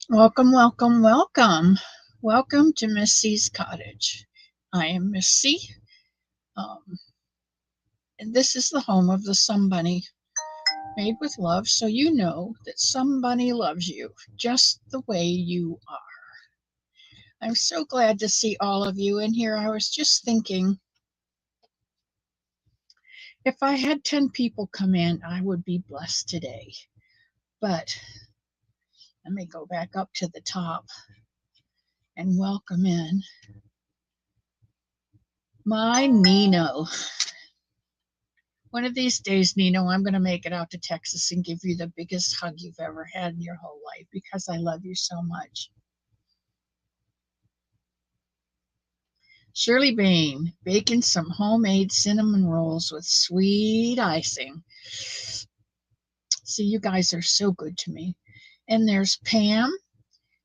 Welcome, welcome, welcome. Welcome to Miss C's cottage. I am Miss C, um, and this is the home of the Someunny, made with love, so you know that somebody loves you just the way you are. I'm so glad to see all of you in here. I was just thinking, if I had 10 people come in, I would be blessed today. But let me go back up to the top and welcome in my Nino. One of these days, Nino, I'm going to make it out to Texas and give you the biggest hug you've ever had in your whole life because I love you so much. Shirley Bain, baking some homemade cinnamon rolls with sweet icing. See, you guys are so good to me. And there's Pam.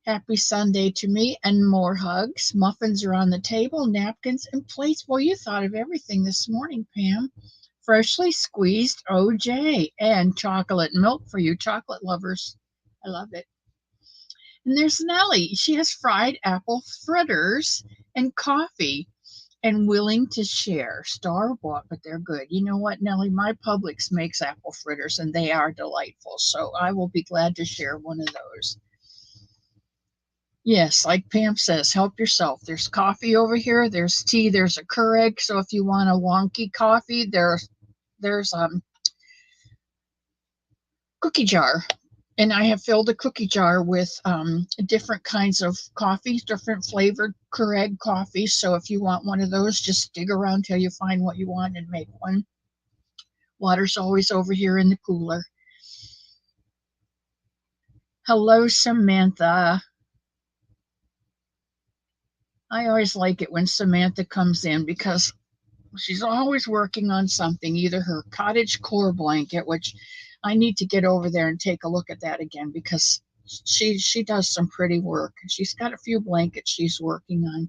Happy Sunday to me and more hugs. Muffins are on the table, napkins and plates. Well, you thought of everything this morning, Pam. Freshly squeezed OJ and chocolate milk for you chocolate lovers. I love it. And there's Nellie. She has fried apple fritters and coffee and willing to share. Star bought, but they're good. You know what, Nellie? My Publix makes apple fritters and they are delightful. So I will be glad to share one of those. Yes, like Pam says, help yourself. There's coffee over here. There's tea. There's a Keurig. So if you want a wonky coffee, there's cookie jar, and I have filled a cookie jar with different kinds of coffees, different flavored Keurig coffees. So if you want one of those, just dig around till you find what you want and make one. Water's always over here in the cooler. Hello, Samantha. I always like it when Samantha comes in because she's always working on something, either her cottage core blanket, which I need to get over there and take a look at that again because she does some pretty work. She's got a few blankets she's working on.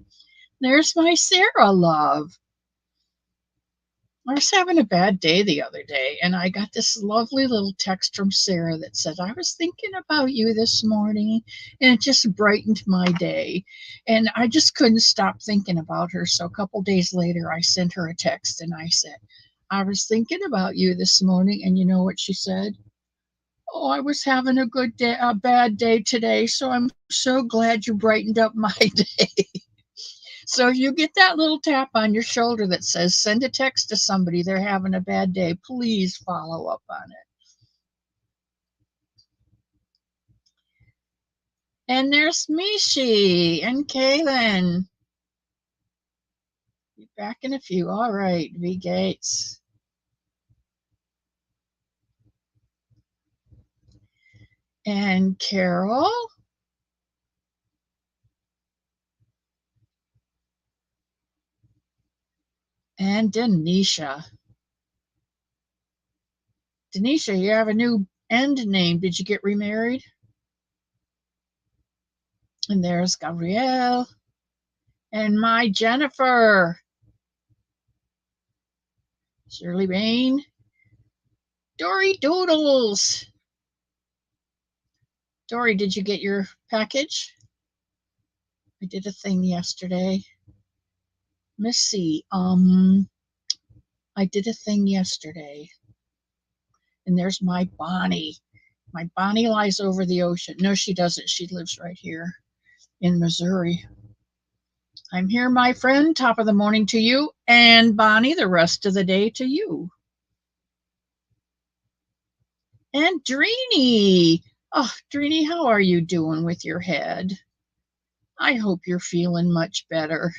There's my Sarah love. I was having a bad day the other day, and I got this lovely little text from Sarah that said, I was thinking about you this morning, and it just brightened my day. And I just couldn't stop thinking about her. So a couple days later, I sent her a text and I said, I was thinking about you this morning, and you know what she said? Oh, I was having a good day, a bad day today, so I'm so glad you brightened up my day. So if you get that little tap on your shoulder that says send a text to somebody they're having a bad day, please follow up on it. And there's Mishi and Kaylin. Be back in a few. All right, V Gates. And Carol. And Denisha. Denisha, you have a new end name. Did you get remarried? And there's Gabrielle. And my Jennifer. Shirley Bain. Dory Doodles. Dory, did you get your package? I did a thing yesterday. Missy, I did a thing yesterday. And there's my Bonnie. My Bonnie lies over the ocean. No, she doesn't. She lives right here in Missouri. I'm here, my friend. Top of the morning to you. And Bonnie, the rest of the day to you. And Dreeny. Oh, Dreeny, how are you doing with your head? I hope you're feeling much better.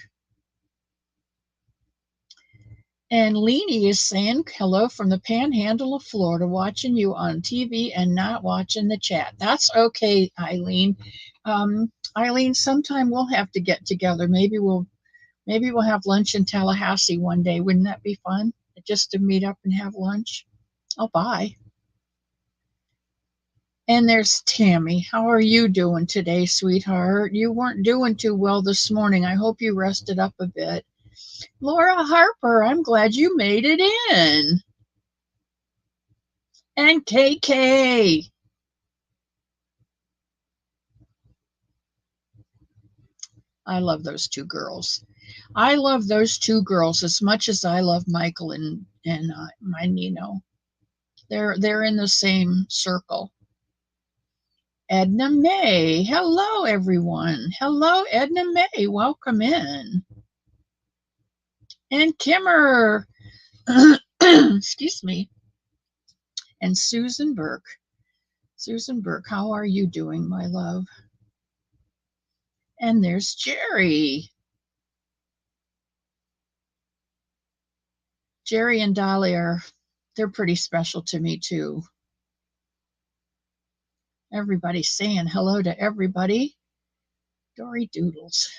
And Leanie is saying hello from the panhandle of Florida, watching you on TV and not watching the chat. That's okay, Eileen. Eileen, sometime we'll have to get together. Maybe we'll have lunch in Tallahassee one day. Wouldn't that be fun? Just to meet up and have lunch. Oh, bye. And there's Tammy. How are you doing today, sweetheart? You weren't doing too well this morning. I hope you rested up a bit. Laura Harper, I'm glad you made it in. And KK. I love those two girls. I love those two girls as much as I love Michael and my Nino. They're in the same circle. Edna May. Hello, everyone. Hello, Edna May. Welcome in. And Kimmer. Excuse me. And Susan Burke. Susan Burke, how are you doing, my love? And there's Jerry. Jerry and Dolly they're pretty special to me too. Everybody's saying hello to everybody. Dory Doodles.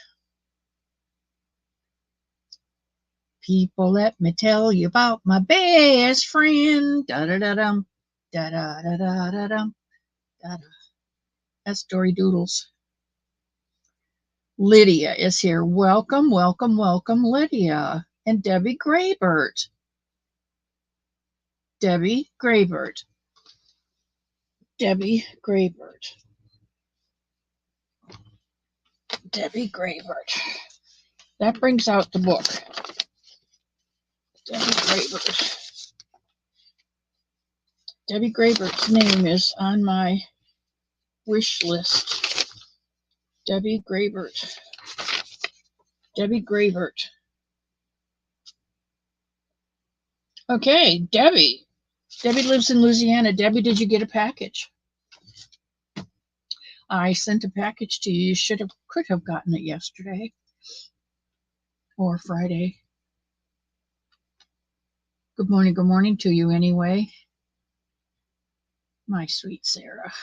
People, let me tell you about my best friend. Da-da-da-dum, da-da-da-da-da-dum, da-da. That's Dory Doodles. Lydia is here. Welcome, welcome, welcome, Lydia. And Debbie Graybert. Debbie Graybert. Debbie Graybert. Debbie Graybert. That brings out the book. Debbie Graybert. Debbie Graybert's name is on my wish list. Debbie Graybert. Debbie Graybert. Okay, Debbie. Debbie lives in Louisiana. Debbie, did you get a package? I sent a package to you. You could have gotten it yesterday or Friday. Good morning to you anyway. My sweet Sarah.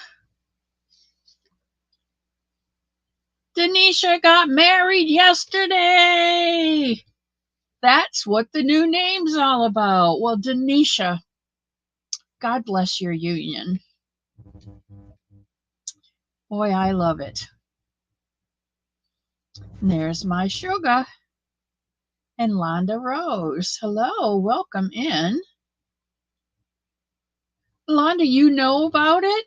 Denisha got married yesterday. That's what the new name's all about. Well, Denisha, God bless your union. Boy, I love it. And there's my sugar. And Londa Rose. Hello, welcome in. Londa, you know about it?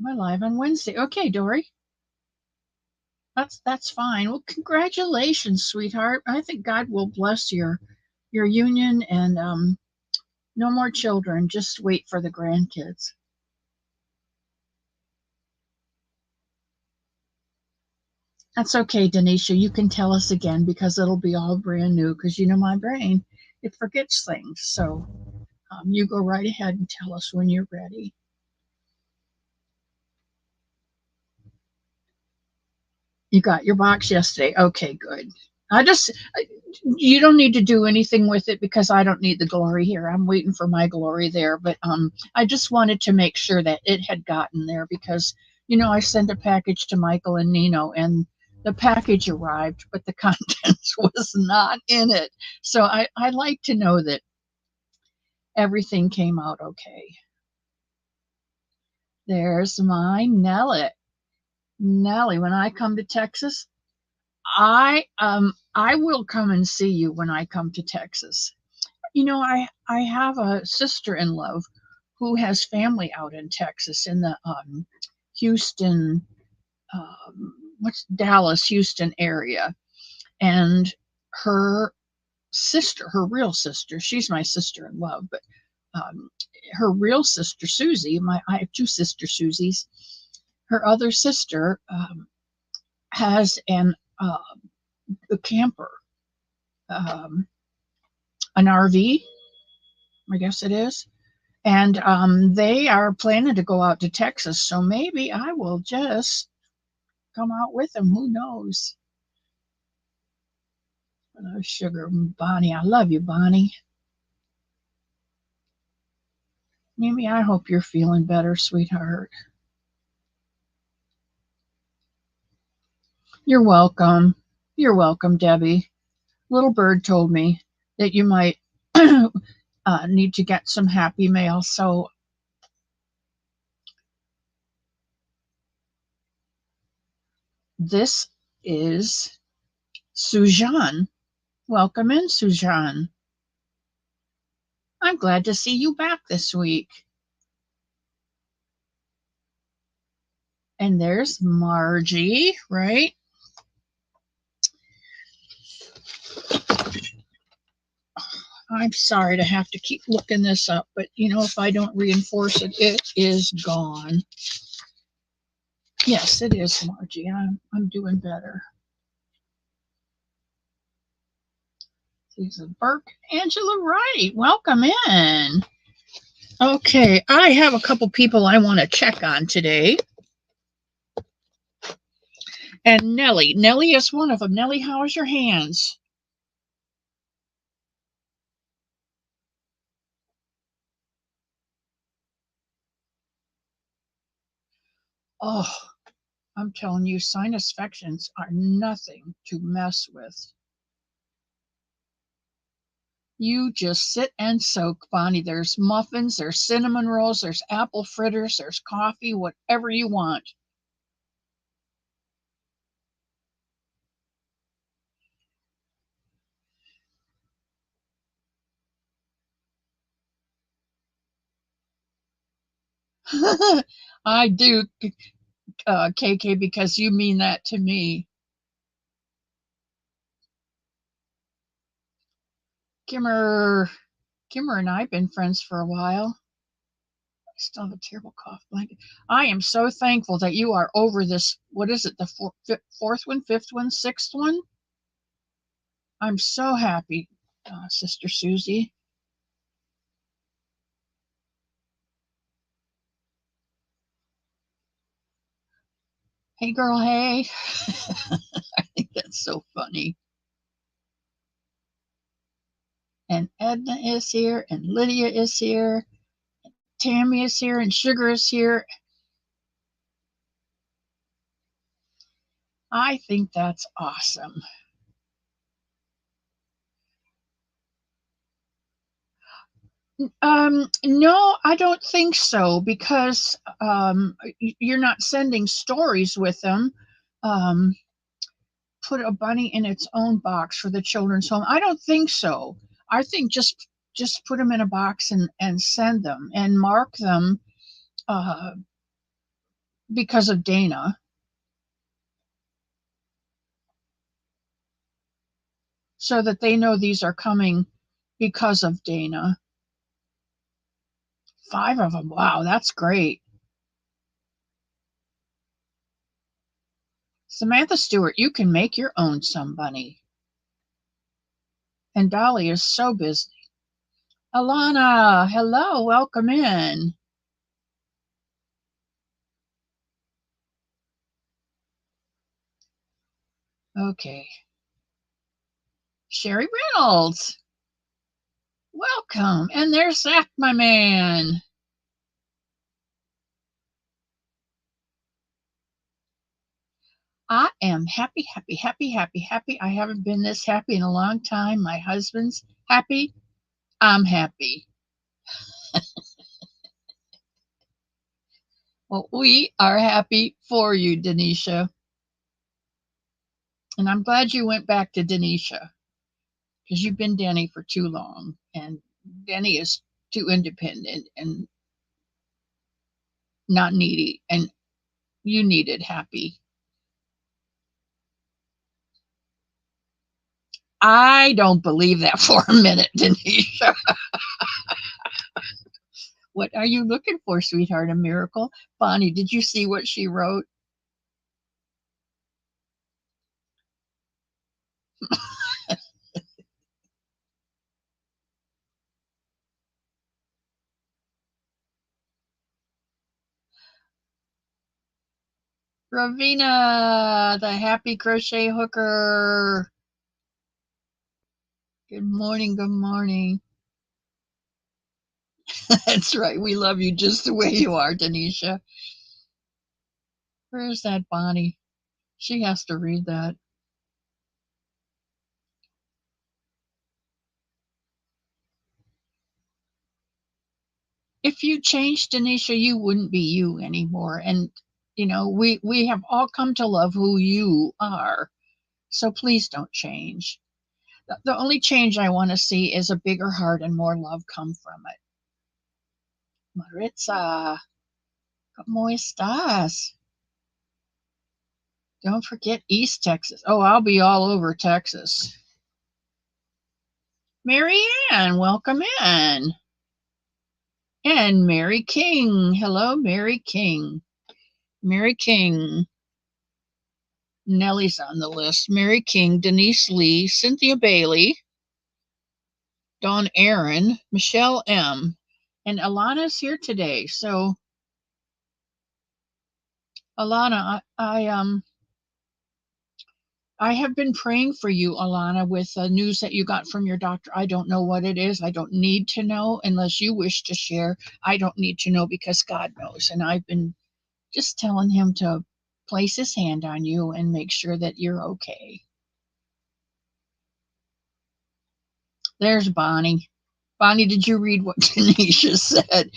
We're live on Wednesday. Okay, Dory. That's fine. Well, congratulations, sweetheart. I think God will bless your union and no more children. Just wait for the grandkids. That's okay, Denisha. You can tell us again because it'll be all brand new because you know my brain, it forgets things. So you go right ahead and tell us when you're ready. You got your box yesterday. Okay, good. You don't need to do anything with it because I don't need the glory here. I'm waiting for my glory there. But I just wanted to make sure that it had gotten there because, you know, I sent a package to Michael and Nino and the package arrived, but the contents was not in it. So I like to know that everything came out okay. There's my Nellie. Nellie, when I come to Texas, I will come and see you when I come to Texas. You know, I have a sister-in-law who has family out in Texas in the Houston, Dallas, Houston area, and her sister, her real sister, she's my sister-in-law, but her real sister Susie, I have two sister Susies. Her other sister has a camper, an RV, I guess it is. And they are planning to go out to Texas. So maybe I will just come out with them. Who knows? Sugar, Bonnie. I love you, Bonnie. Maybe I hope you're feeling better, sweetheart. You're welcome. You're welcome, Debbie. Little Bird told me that you might need to get some happy mail. So this is Sujan. Welcome in, Sujan. I'm glad to see you back this week. And there's Margie, right? I'm sorry to have to keep looking this up, but if I don't reinforce it, it is gone. Yes, it is Margie. I'm doing better. Susan Burke, Angela Wright, welcome in. Okay, I have a couple people I want to check on today. And Nellie is one of them. Nellie, how is your hands? Oh, I'm telling you, sinus infections are nothing to mess with. You just sit and soak, Bonnie. There's muffins, there's cinnamon rolls, there's apple fritters, there's coffee, whatever you want. I do, KK, because you mean that to me. Kimmer and I have been friends for a while. I still have a terrible cough blanket. I am so thankful that you are over this. What is it? The fourth one, fifth one, sixth one? I'm so happy, Sister Susie. Hey, girl, hey. I think that's so funny. And Edna is here, and Lydia is here, Tammy is here, and Sugar is here. I think that's awesome. No, I don't think so, because you're not sending stories with them. Um, put a bunny in its own box for the children's home. I don't think so. I think just put them in a box and send them and mark them, uh, because of Dana, so that they know these are coming because of Dana. 5 of them. Wow, that's great. Samantha Stewart, you can make your own Someunny. And Dolly is so busy. Alana, hello, welcome in. Okay. Sherry Reynolds, welcome. And there's Zach, my man. I am happy, happy, happy, happy, happy. I haven't been this happy in a long time. My husband's happy. I'm happy. Well, we are happy for you, Denisha. And I'm glad you went back to Denisha, because you've been Denny for too long. And Denny is too independent and not needy. And you needed happy. I don't believe that for a minute, Denisha. What are you looking for, sweetheart? A miracle? Bonnie, did you see what she wrote? Ravina, the happy crochet hooker. Good morning, good morning. That's right. We love you just the way you are, Denisha. Where's that Bonnie? She has to read that. If you changed, Denisha, you wouldn't be you anymore. And we have all come to love who you are. So please don't change. The only change I want to see is a bigger heart and more love come from it. Maritza, ¿cómo estás? Don't forget East Texas. Oh, I'll be all over Texas. Mary Ann, welcome in. And Mary King. Hello, Mary King. Mary King. Nellie's on the list. Mary King, Denise Lee, Cynthia Bailey, Dawn Aaron, Michelle M. And Alana's here today. So, Alana, I have been praying for you, Alana, with news that you got from your doctor. I don't know what it is. I don't need to know unless you wish to share. I don't need to know because God knows. And I've been just telling him to place his hand on you and make sure that you're okay. There's Bonnie. Bonnie, did you read what Tanisha said?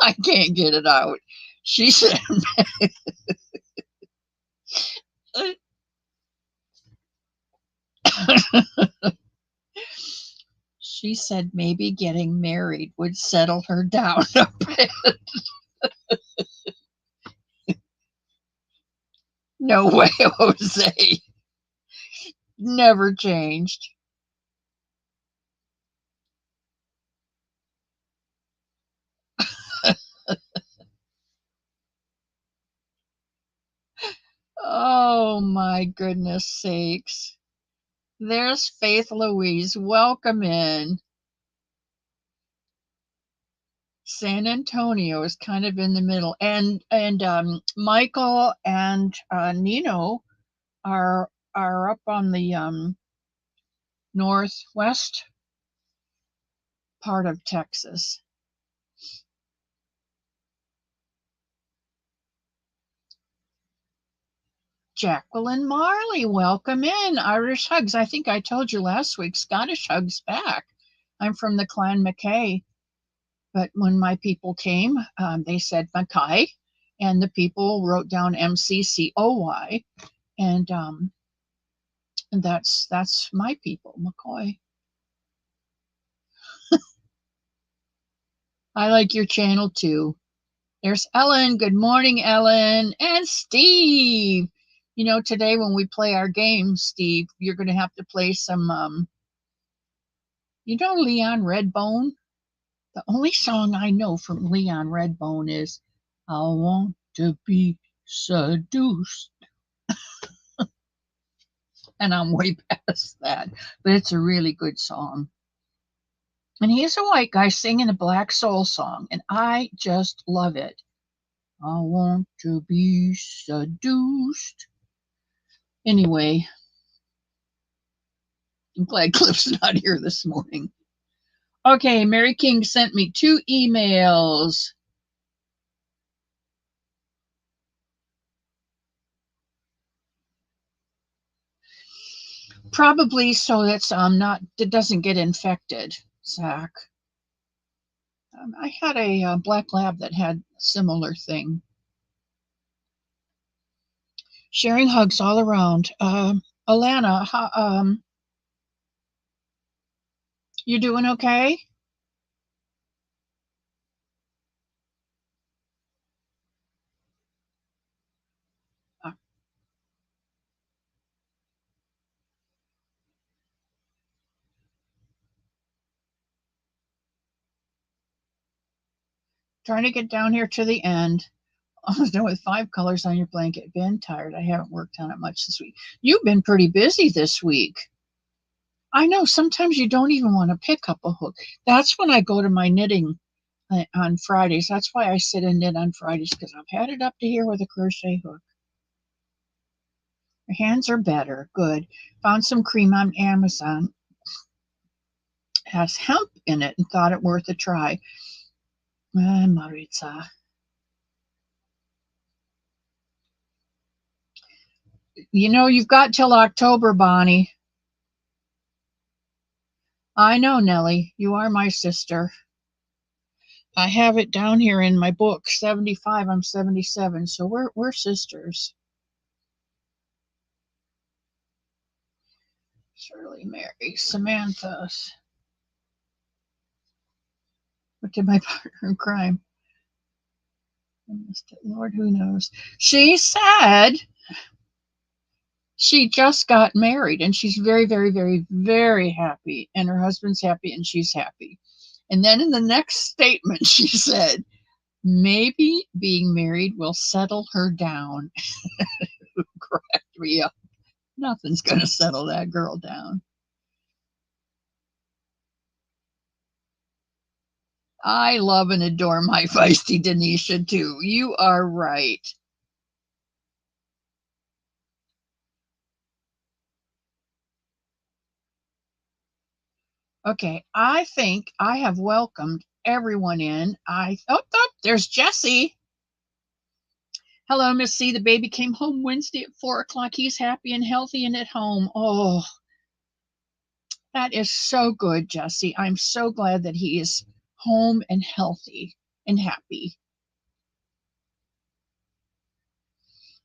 I can't get it out. She said, she said maybe getting married would settle her down a bit. No way, Jose. Never changed. Oh my goodness sakes. There's Faith Louise. Welcome in. San Antonio is kind of in the middle. And Michael and Nino are up on the northwest part of Texas. Jacqueline Marley, welcome in. Irish Hugs. I think I told you last week, Scottish Hugs back. I'm from the Clan Mackay. But when my people came, they said Mackay, and the people wrote down MCCOY, and that's my people, McCoy. I like your channel too. There's Ellen. Good morning, Ellen. And Steve. You know, today when we play our game, Steve, you're going to have to play some, Leon Redbone? The only song I know from Leon Redbone is I Want to Be Seduced. And I'm way past that. But it's a really good song. And he's a white guy singing a black soul song, and I just love it. I want to be seduced. Anyway, I'm glad Cliff's not here this morning. Okay, Mary King sent me 2 emails. Probably so that's it doesn't get infected, Zach. I had a black lab that had a similar thing. Sharing hugs all around. Alana, you doing okay? Trying to get down here to the end. Almost done with 5 colors on your blanket. Been tired. I haven't worked on it much this week. You've been pretty busy this week. I know sometimes you don't even want to pick up a hook. That's when I go to my knitting on Fridays. That's why I sit and knit on Fridays, because I've had it up to here with a crochet hook. Your hands are better. Good. Found some cream on Amazon. It has hemp in it and thought it worth a try. Maritza. You know, you've got till October, Bonnie. I know, Nellie. You are my sister. I have it down here in my book, 75. I'm 77, so we're sisters. Shirley, Mary, Samantha. What did my partner in crime? Lord, who knows? She said she just got married and she's very, very, very, very happy. And her husband's happy and she's happy. And then in the next statement, she said, maybe being married will settle her down. Cracked me up. Nothing's going to settle that girl down. I love and adore my feisty Denisha, too. You are right. Okay, I think I have welcomed everyone in. There's Jesse. Hello, Miss C. The baby came home Wednesday at 4 o'clock. He's happy and healthy and at home. Oh, that is so good, Jesse. I'm so glad that he is home and healthy and happy.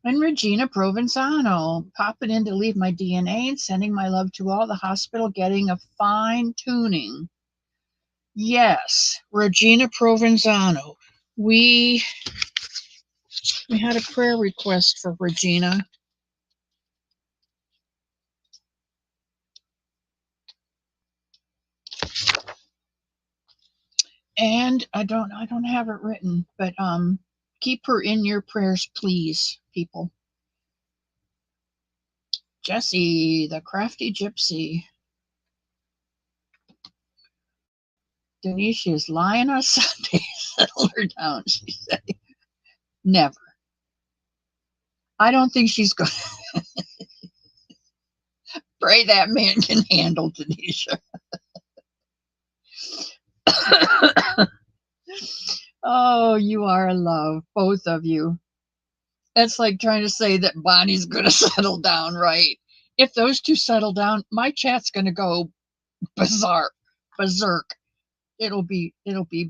And Regina Provenzano, popping in to leave my DNA and sending my love to all. The hospital getting a fine tuning. Yes, Regina Provenzano. We had a prayer request for Regina. And I don't have it written, but keep her in your prayers, please, people. Jessie, the crafty gypsy. Denise is lying on Sunday. Settle her down, she said. Never. I don't think she's going to pray that man can handle Denisha. Oh, you are a love, both of you. That's like trying to say that Bonnie's going to settle down, right? If those two settle down, my chat's going to go berserk. It'll be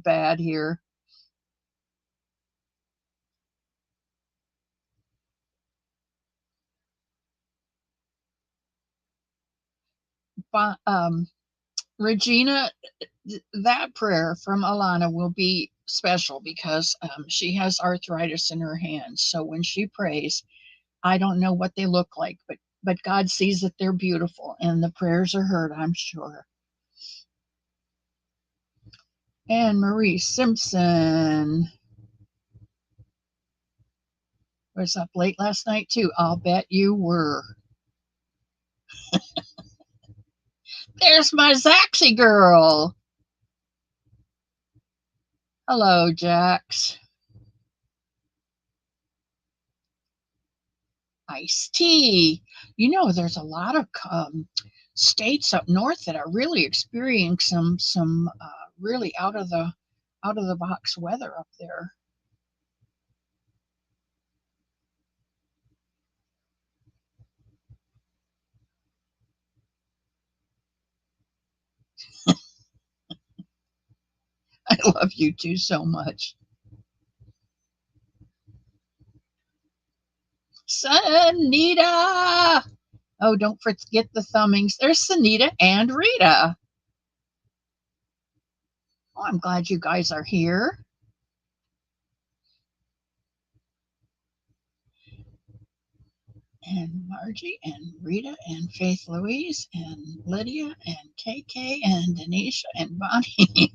bad here. Regina, that prayer from Alana will be special because she has arthritis in her hands. So when she prays, I don't know what they look like, but God sees that they're beautiful and the prayers are heard, I'm sure. And Marie Simpson was up late last night too. I'll bet you were. There's my Zaxy girl. Hello, Jax. Iced tea. You know, there's a lot of states up north that are really experiencing some really out of the box weather up there. I love you two so much. Sunita. Oh, don't forget the thumbings. There's Sunita and Rita. Oh, I'm glad you guys are here. And Margie and Rita and Faith Louise and Lydia and KK and Denisha and Bonnie.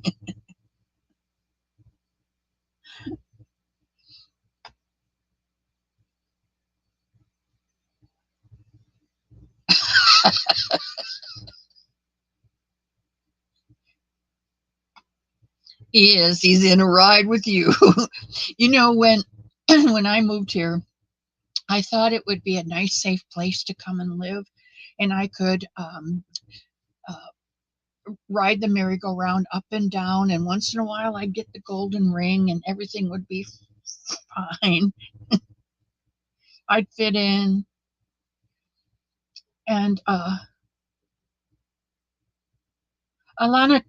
He is. He's in a ride with you. You know, when I moved here, I thought it would be a nice, safe place to come and live, and I could ride the merry-go-round up and down, and once in a while I'd get the golden ring, and everything would be fine. I'd fit in, and Alana,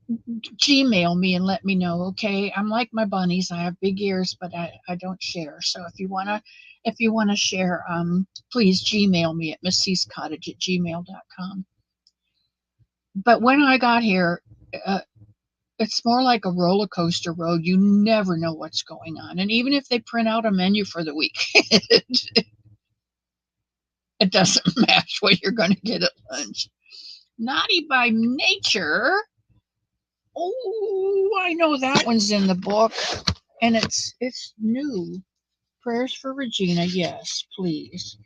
Gmail me and let me know, okay? I'm like my bunnies. I have big ears, but I don't share. So if you wanna share, please Gmail me at misscottage@gmail.com. But when I got here, uh, it's more like a roller coaster road. You never know what's going on. And even if they print out a menu for the week, it doesn't match what you're going to get at lunch. Naughty by Nature. Oh, I know that one's in the book, and it's new. Prayers for Regina. Yes, please.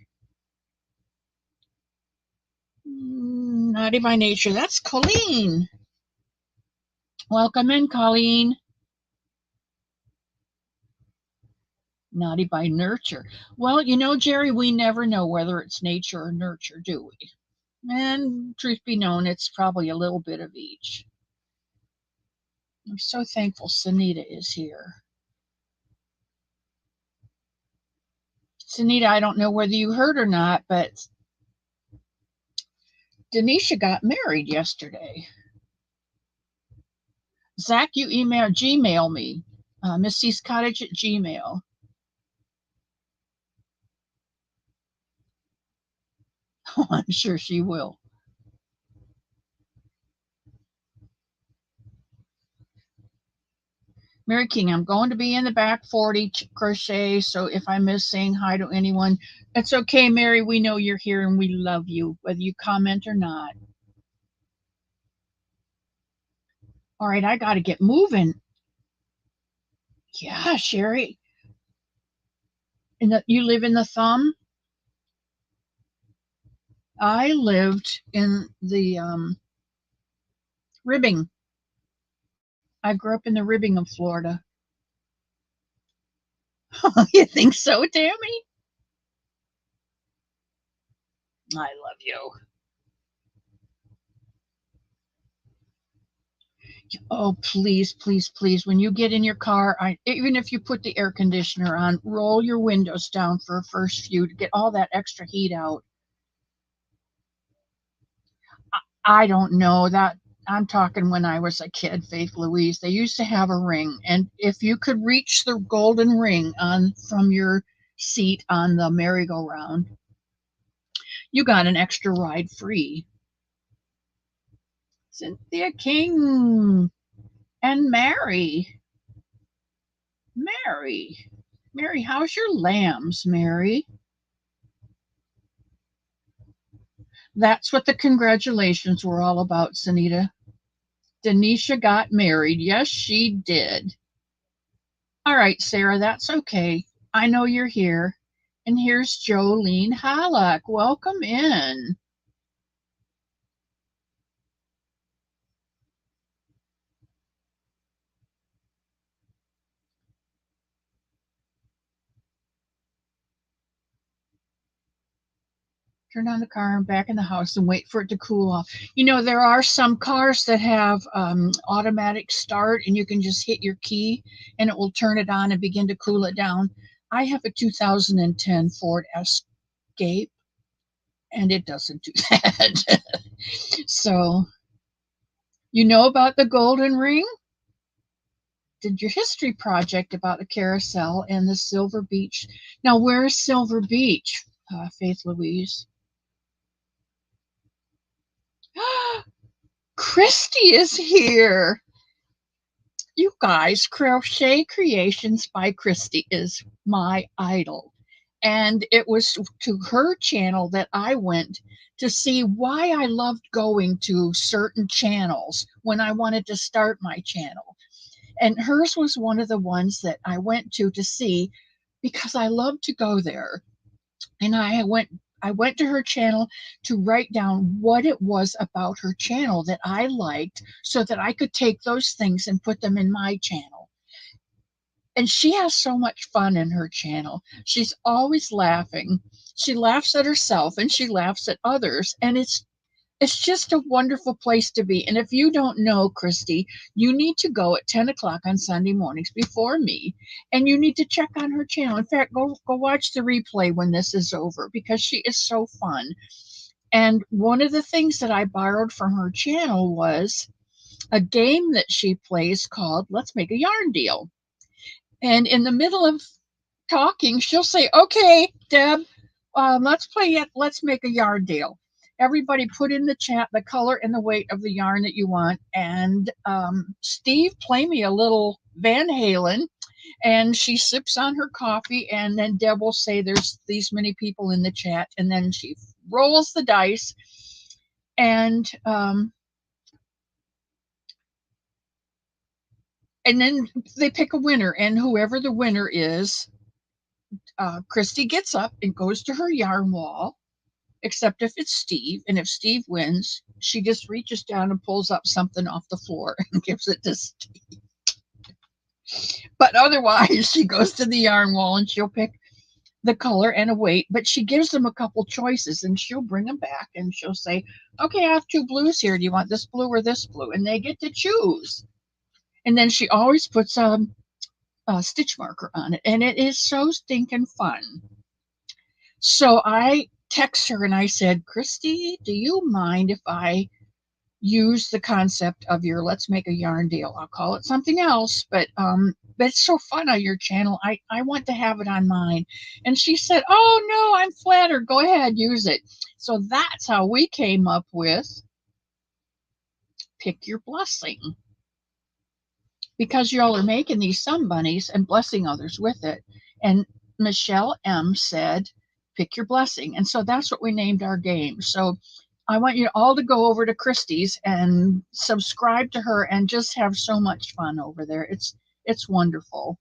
Naughty by Nature. That's Colleen. Welcome in, Colleen. Naughty by Nurture. Well, you know, Jerry, we never know whether it's nature or nurture, do we? And truth be known, it's probably a little bit of each. I'm so thankful Sunita is here. Sunita, I don't know whether you heard or not, but Denisha got married yesterday. Zach, you Gmail me, Missy's Cottage at Gmail. Oh, I'm sure she will. Mary King, I'm going to be in the back 40 crochet, so if I miss saying hi to anyone, that's okay, Mary. We know you're here and we love you, whether you comment or not. All right, I got to get moving. Yeah, Sherry. You live in the Thumb? I lived in the Ribbing. I grew up in the Ribbing of Florida. You think so, Tammy? I love you. Oh, please, please, please. When you get in your car, even if you put the air conditioner on, roll your windows down for a first few to get all that extra heat out. I don't know that. I'm talking when I was a kid, Faith Louise. They used to have a ring, and if you could reach the golden ring on from your seat on the merry-go-round, you got an extra ride free. Cynthia King and Mary. Mary, how's your lambs, Mary? That's what the congratulations were all about, Sunita. Denisha got married. Yes, she did. All right, Sarah, that's okay. I know you're here. And here's Jolene Halleck. Welcome in. Turn on the car and back in the house and wait for it to cool off. You know, there are some cars that have automatic start and you can just hit your key and it will turn it on and begin to cool it down. I have a 2010 Ford Escape and it doesn't do that. So, you know about the golden ring? Did your history project about the carousel and the Silver Beach. Now, where's Silver Beach, Faith Louise? Christy is here. You guys, Crochet Creations by Christy is my idol. And it was to her channel that I went to see why I loved going to certain channels when I wanted to start my channel. And hers was one of the ones that I went to see because I love to go there. And I went to her channel to write down what it was about her channel that I liked so that I could take those things and put them in my channel. And she has so much fun in her channel. She's always laughing. She laughs at herself and she laughs at others. And it's just a wonderful place to be. And if you don't know Christy, you need to go at 10 o'clock on Sunday mornings before me, and you need to check on her channel. In fact, go watch the replay when this is over because she is so fun. And one of the things that I borrowed from her channel was a game that she plays called Let's Make a Yarn Deal. And in the middle of talking, she'll say, "Okay, Deb, let's make a yarn deal." everybody put in the chat the color and the weight of the yarn that you want. And Steve, play me a little Van Halen. And she sips on her coffee, and then Deb will say there's these many people in the chat, and then she rolls the dice, and then they pick a winner, and whoever the winner is, Christy gets up and goes to her yarn wall, except if it's Steve, and if Steve wins, she just reaches down and pulls up something off the floor and gives it to Steve. But otherwise, she goes to the yarn wall and she'll pick the color and a weight, but she gives them a couple choices and she'll bring them back and she'll say, okay, I have two blues here. Do you want this blue or this blue? And they get to choose. And then she always puts a stitch marker on it. And it is so stinking fun. So I text her and I said, Christy, do you mind if I use the concept of your Let's Make a Yarn Deal? I'll call it something else, but it's so fun on your channel. I want to have it on mine. And she said, oh no, I'm flattered. Go ahead, use it. So that's how we came up with Pick Your Blessing. Because y'all are making these Sun Bunnies and blessing others with it. And Michelle M said, pick your blessing. And so that's what we named our game. So I want you all to go over to Christy's and subscribe to her and just have so much fun over there. It's wonderful.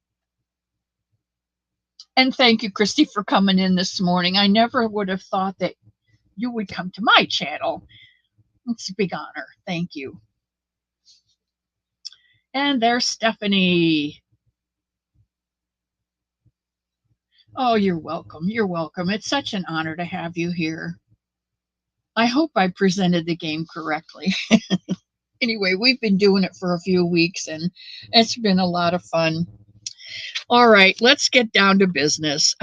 And thank you, Christy, for coming in this morning. I never would have thought that you would come to my channel. It's a big honor. Thank you. And there's Stephanie. Oh, you're welcome. You're welcome. It's such an honor to have you here. I hope I presented the game correctly. Anyway, we've been doing it for a few weeks and it's been a lot of fun. All right, let's get down to business.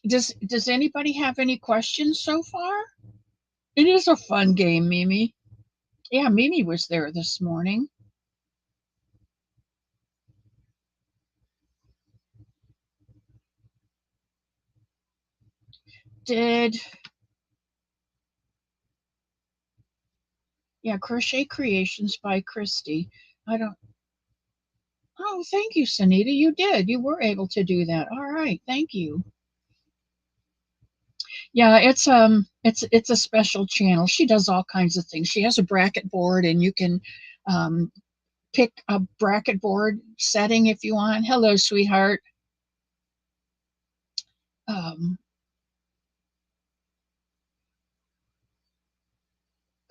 Does anybody have any questions so far? It is a fun game, Mimi. Yeah, Mimi was there this morning. Yeah, Crochet Creations by Christy. Oh, thank you, Sunita. You did. You were able to do that. All right, thank you. Yeah, it's a special channel. She does all kinds of things. She has a bracket board, and you can pick a bracket board setting if you want. Hello, sweetheart.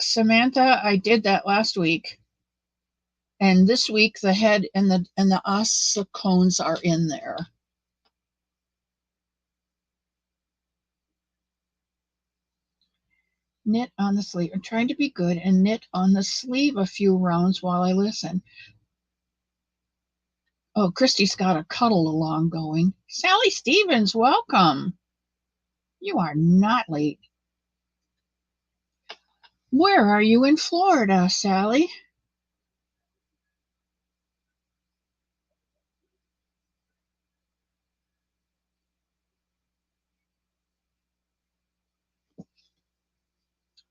Samantha, I did that last week, and this week the head and the Ossicones are in there. Knit on the sleeve. I'm trying to be good and knit on the sleeve a few rounds while I listen. Oh, Christy's got a cuddle along going. Sally Stevens, welcome. You are not late. Where are you in Florida, Sally?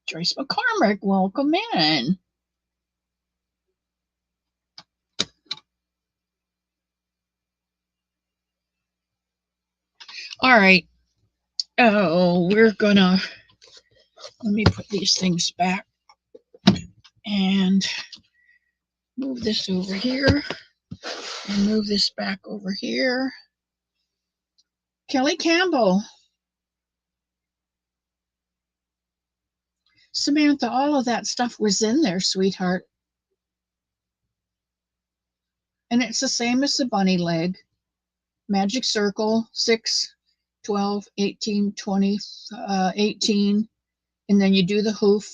Joyce McCormick, welcome in. All right. Oh, let me put these things back and move this over here and move this back over here. Kelly Campbell. Samantha, all of that stuff was in there, sweetheart. And it's the same as the bunny leg. Magic circle, 6, 12, 18, 20, 18. And then you do the hoof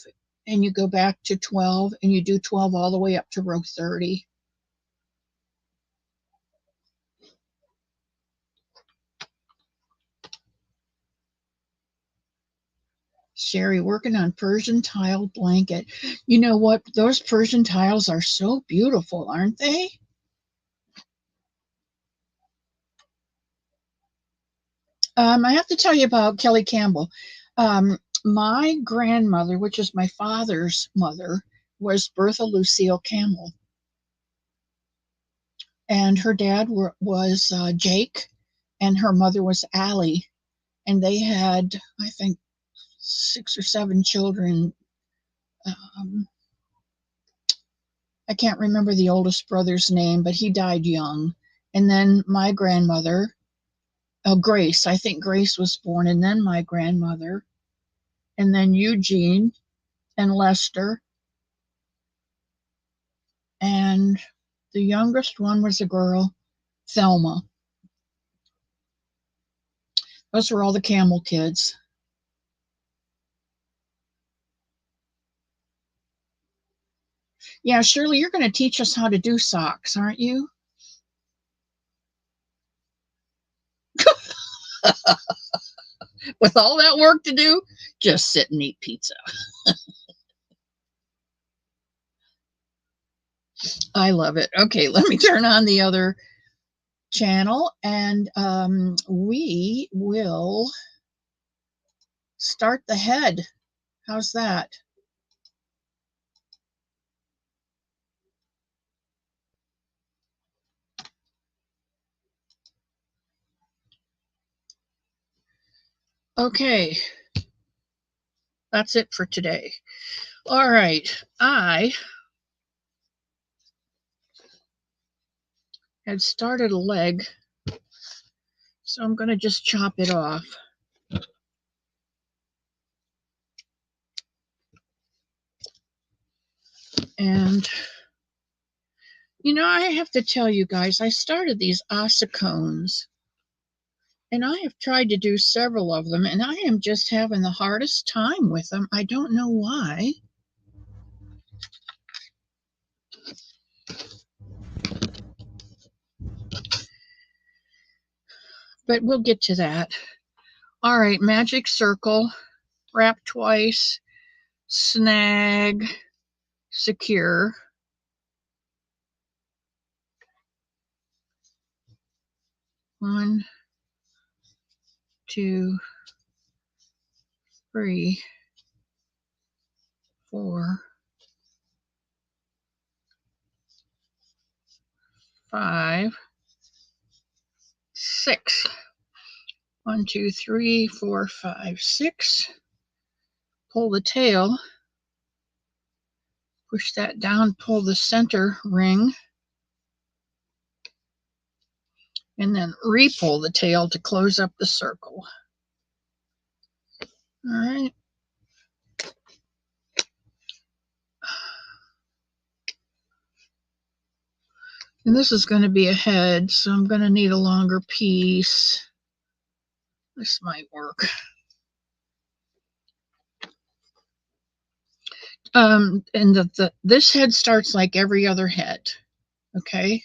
and you go back to 12 and you do 12 all the way up to row 30. Sherry, working on Persian tile blanket. You know what? Those Persian tiles are so beautiful, aren't they? I have to tell you about Kelly Campbell. My grandmother, which is my father's mother, was Bertha Lucille Campbell. And her dad was Jake, and her mother was Allie. And they had, I think, 6 or 7 children. I can't remember the oldest brother's name, but he died young. And then my grandmother, Grace, I think Grace was born, and then my grandmother, and then Eugene and Lester. And the youngest one was a girl, Thelma. Those were all the Campbell kids. Yeah, Shirley, you're going to teach us how to do socks, aren't you? With all that work to do, just sit and eat pizza. I love it. Okay, let me turn on the other channel, and we will start the head. How's that? Okay, that's it for today. All right, I had started a leg, so I'm going to just chop it off. And, you know, I have to tell you guys, I started these Ossicones, and I have tried to do several of them, and I am just having the hardest time with them. I don't know why. But we'll get to that. All right, magic circle, wrap twice, snag, secure. One, 2, 3, 4, 5, 6. 1, 2, 3, 4, 5, 6. Pull the tail. Push that down, pull the center ring. And then re-pull the tail to close up the circle. All right. And this is going to be a head, so I'm going to need a longer piece. This might work. And this head starts like every other head, okay?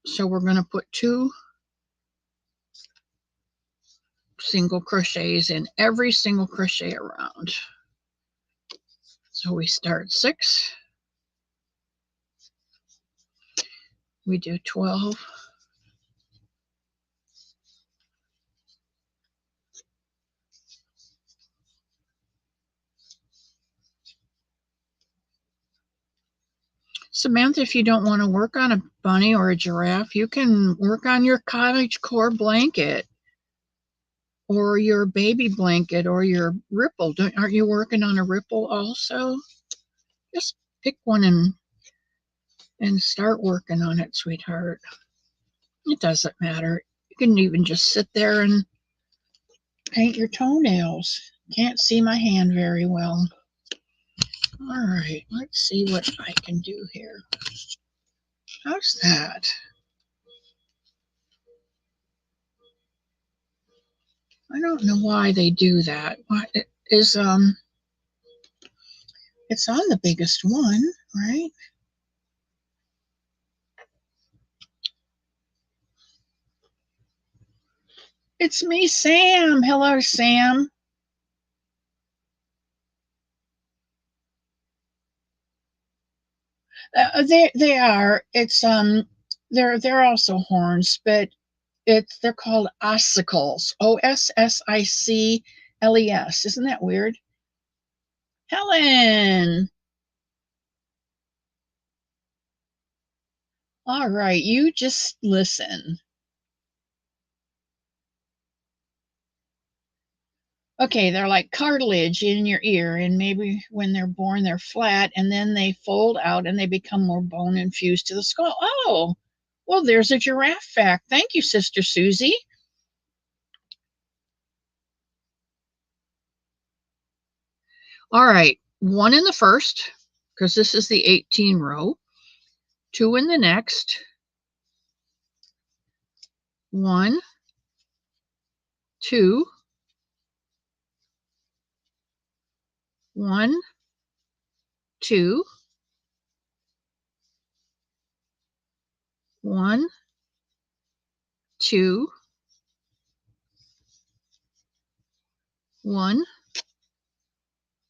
So we're going to put 2 single crochets in every single crochet around. So we start 6. We do 12. Samantha, if you don't want to work on a bunny or a giraffe, you can work on your cottage core blanket or your baby blanket or your ripple. Aren't you working on a ripple also? Just pick one and start working on it, sweetheart. It doesn't matter. You can even just sit there and paint your toenails. Can't see my hand very well. All right, let's see what I can do here. How's that? I don't know why they do that. Why is it's on the biggest one, right? It's me, Sam. Hello, Sam. They are. It's they're also horns, but they're called ossicles. Ossicles. LES. Isn't that weird? Helen. All right, you just listen. Okay, they're like cartilage in your ear, and maybe when they're born, they're flat, and then they fold out and they become more bone infused to the skull. Oh, well, there's a giraffe fact. Thank you, Sister Susie. All right, one in the first, because this is the 18 row, two in the next, one, two, one, two, one, two, one,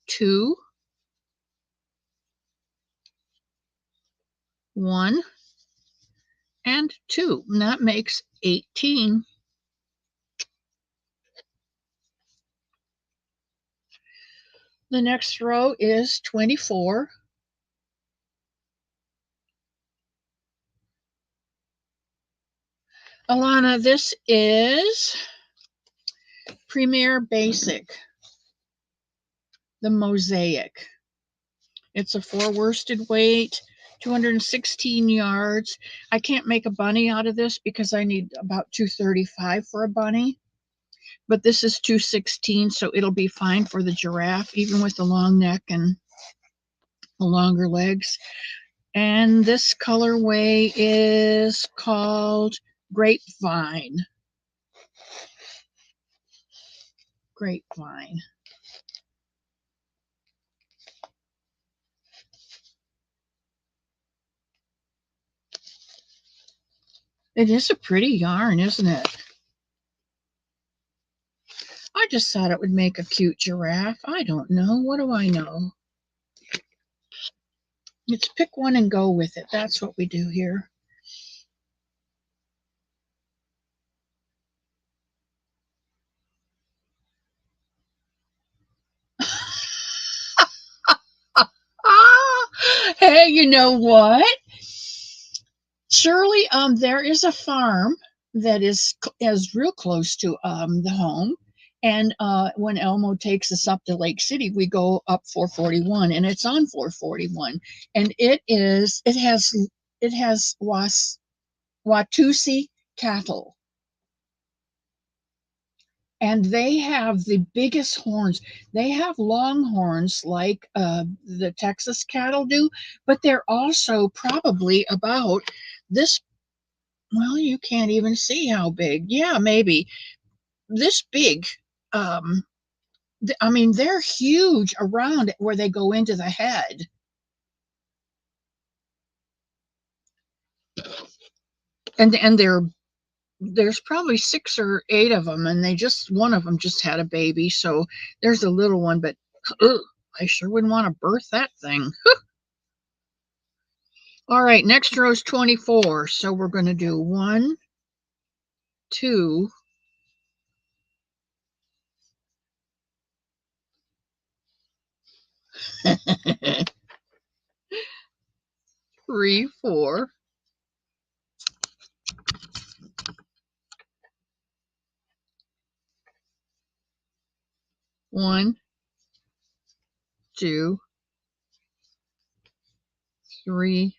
two, one, and two. And that makes 18. The next row is 24. Alana, this is Premier Basic, the Mosaic. It's a 4 worsted weight, 216 yards. I can't make a bunny out of this because I need about 235 for a bunny. But this is 216, so it'll be fine for the giraffe, even with the long neck and the longer legs. And this colorway is called Grapevine. Grapevine. It is a pretty yarn, isn't it? I just thought it would make a cute giraffe. I don't know. What do I know? Let's pick one and go with it. That's what we do here. Hey, you know what? Shirley, there is a farm that is real close to the home. And when Elmo takes us up to Lake City, we go up 441, and it's on 441, and it has Watusi cattle, and they have the biggest horns. They have long horns like the Texas cattle do, but they're also probably about this. Well, you can't even see how big. Yeah, maybe this big. Um, I mean, they're huge around where they go into the head. And there's probably 6 or 8 of them, and one of them just had a baby, so there's a little one, but ugh, I sure wouldn't want to birth that thing. All right, next row is 24, so we're going to do 1, 2, 3, 4. 1, 2, 3,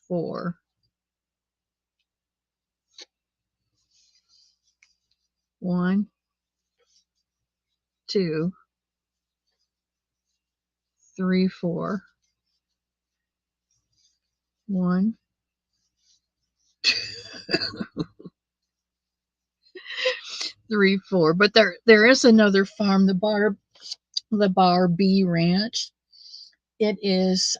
4. 1, 2, 3, 4. 1, 3, 4. But there is another farm, the Bar B Ranch. It is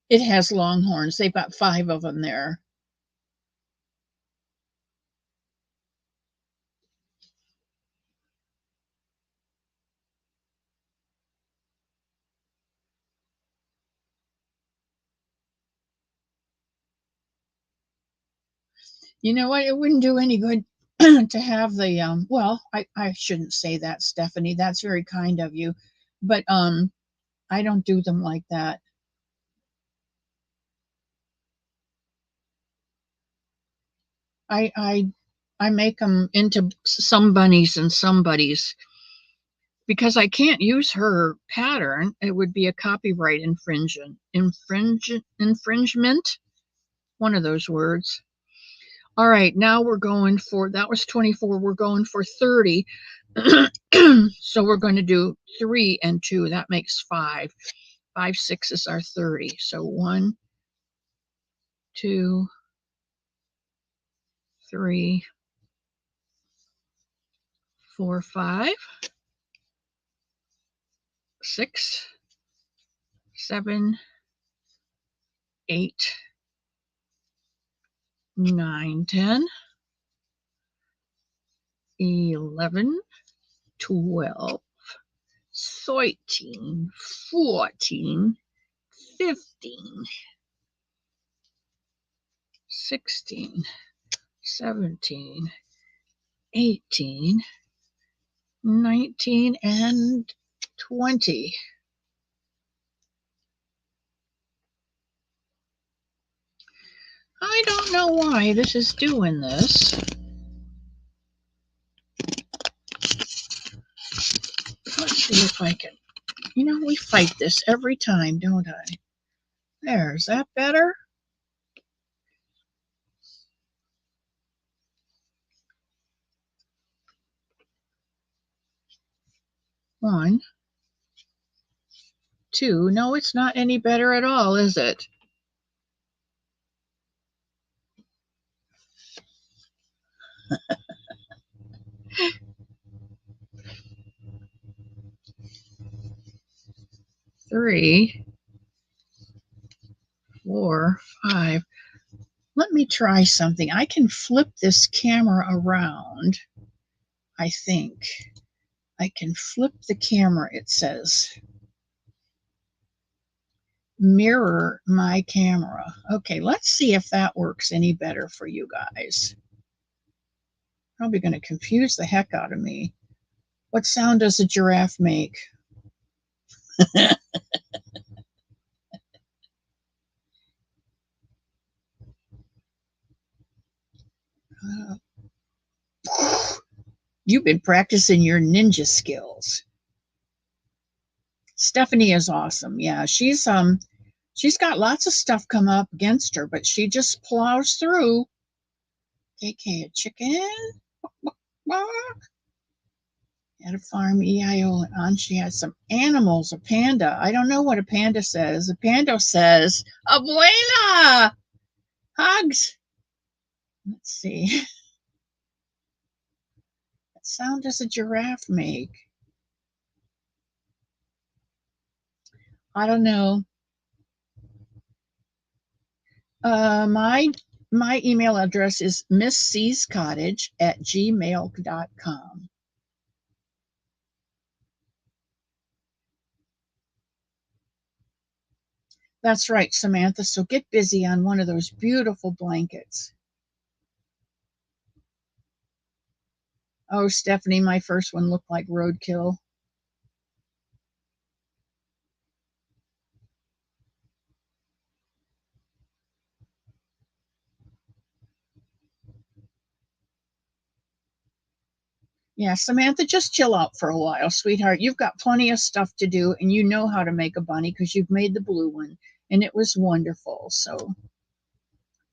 it has longhorns. They've got 5 of them there. You know what? It wouldn't do any good to have the well, I shouldn't say that, Stephanie. That's very kind of you. But I don't do them like that. I make them into some bunnies and some buddies because I can't use her pattern. It would be a copyright infringement, one of those words. All right, now we're going for, that was 24, we're going for 30. So we're going to do 3 and 2. That makes 5. 5 6s are 30. So 1, 2, 3, 4, 5, 6, 7, 8, 9, 10, 11, 12, 13, 14, 15, 16, 17, 18, 19, and 20. I don't know why this is doing this. Let's see if I can. You know, we fight this every time, don't I? There, is that better? One, two. No, it's not any better at all, is it? Three, 4, 5. Let me try something. I can flip this camera around. I think I can flip the camera, it says. Mirror my camera. Okay, let's see if that works any better for you guys. Probably going to confuse the heck out of me. What sound does a giraffe make? You've been practicing your ninja skills. Stephanie is awesome. Yeah, she's got lots of stuff come up against her, but she just plows through. KK, a chicken. At a farm, EIO, and she has some animals, a panda. I don't know what a panda says. A panda says, Abuela! Hugs! Let's see. What sound does a giraffe make? I don't know. My email address is misscscottage@gmail.com. That's right, Samantha. So get busy on one of those beautiful blankets. Oh, Stephanie, my first one looked like roadkill. Yeah, Samantha, just chill out for a while, sweetheart. You've got plenty of stuff to do, and you know how to make a bunny because you've made the blue one, and it was wonderful. So,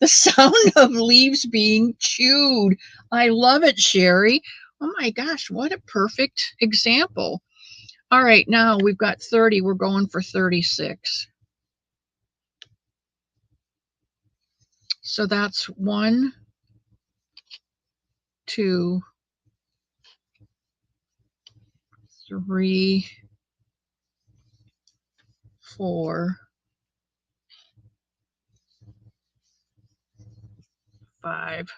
the sound of leaves being chewed. I love it, Sherry. Oh my gosh, what a perfect example. All right, now we've got 30. We're going for 36. So that's 1, 2, 3, 4, 5,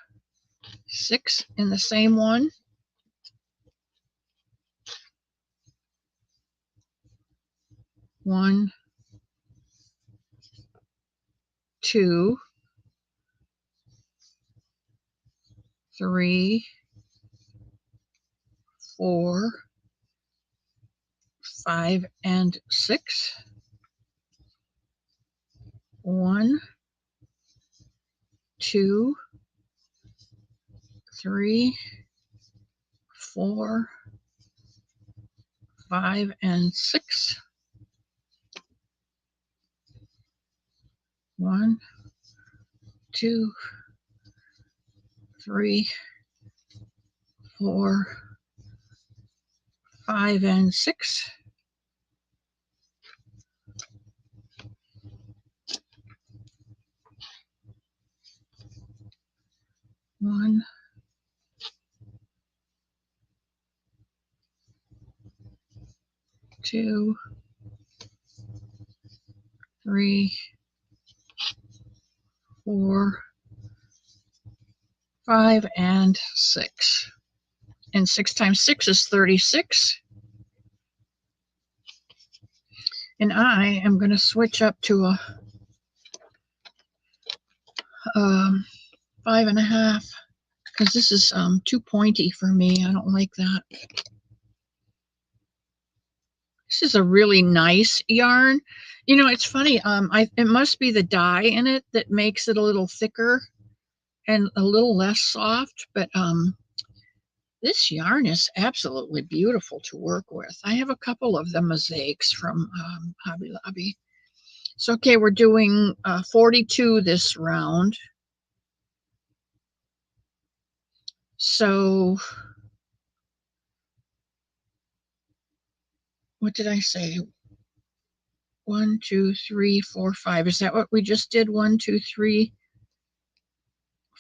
6 in the same one. 1, 2, 3, 4, 5, and 6. 1, 2, 3, 4, 5, and 6. 1, 2, 3, 4, 5, and 6. 1, 2, 3, 4, 5, and 6. And 6 times 6 is 36. And I am going to switch up to a 5.5 because this is too pointy for me. I don't like that. This is a really nice yarn. You know, it's funny. It must be the dye in it that makes it a little thicker and a little less soft. But this yarn is absolutely beautiful to work with. I have a couple of the mosaics from Hobby Lobby. So, okay, we're doing 42 this round. So, what did I say? 1, 2, 3, 4, 5. Is that what we just did? 1, 2, 3,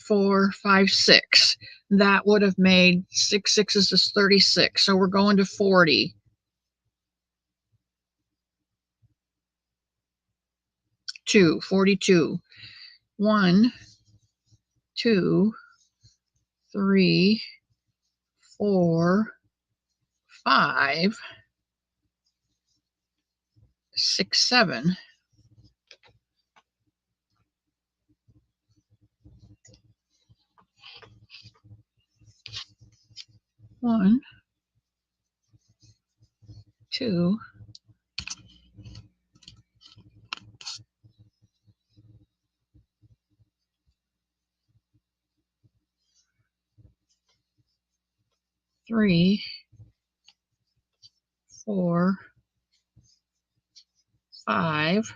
4, 5, 6. That would have made 6 sixes is 36. So we're going to 40. 42. 1, 2, 3, 4, 5, 6, 7. 1, 2, 3, 4, 5,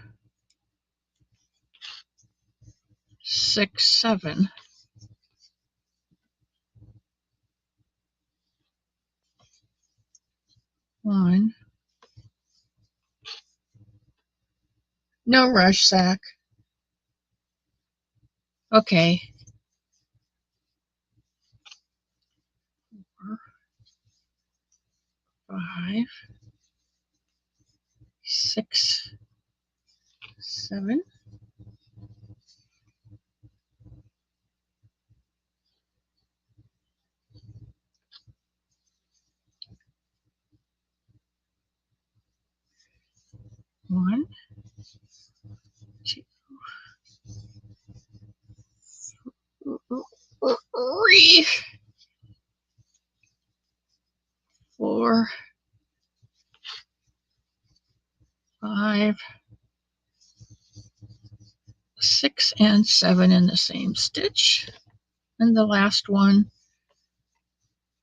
6, 7. 1. No rush, Zach. Okay. 4, 5, 6, 7. 1, 2, 3, 4, 5, 6, and 7 in the same stitch. And the last one,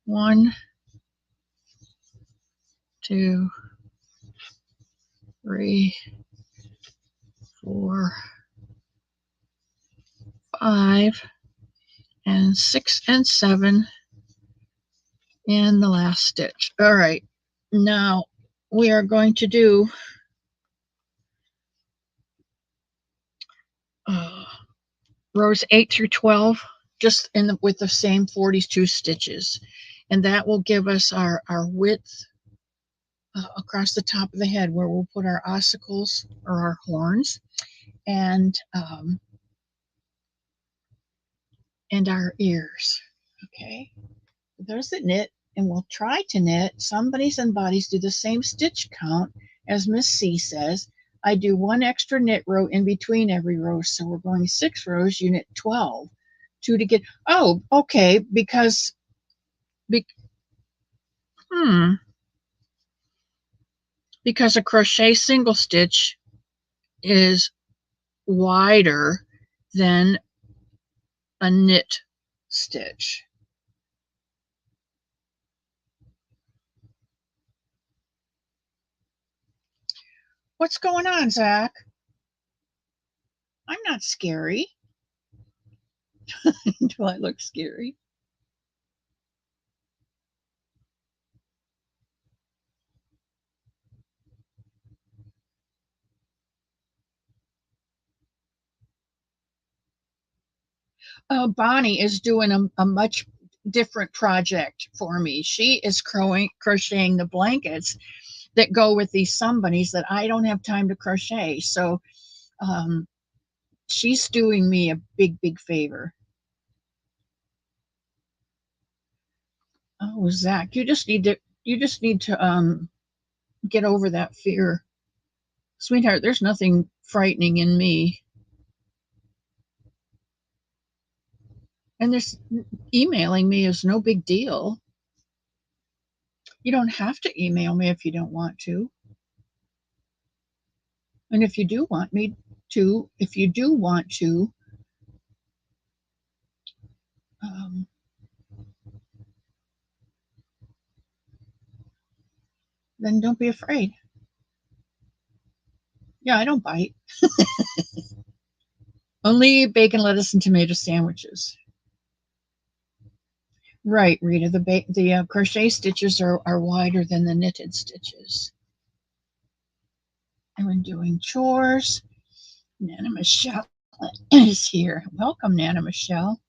1, 2, 3, 4, 5, and 6 and 7 in the last stitch. All right, now we are going to do rows 8 through 12 just with the same 42 stitches, and that will give us our width across the top of the head where we'll put our ossicles or our horns and our ears. Okay, there's the knit, and we'll try to knit. Some bunnies and bodies do the same stitch count as Miss C says. I do 1 extra knit row in between every row, so we're going 6 rows, you knit 12. 2 to get, oh, okay, because Because a crochet single stitch is wider than a knit stitch. What's going on, Zach? I'm not scary. Do I look scary? Bonnie is doing a much different project for me. She is crocheting the blankets that go with these Someunnies that I don't have time to crochet. So um, she's doing me a big favor. Oh, Zach, you just need to get over that fear, sweetheart. There's nothing frightening in me, and there's emailing me is no big deal. You don't have to email me if you don't want to, and if you do want me to, if you do want to, um, then don't be afraid. Yeah, I don't bite. Only bacon, lettuce, and tomato sandwiches. Right, Rita. The crochet stitches are wider than the knitted stitches. I'm doing chores. Nana Michelle is here. Welcome, Nana Michelle.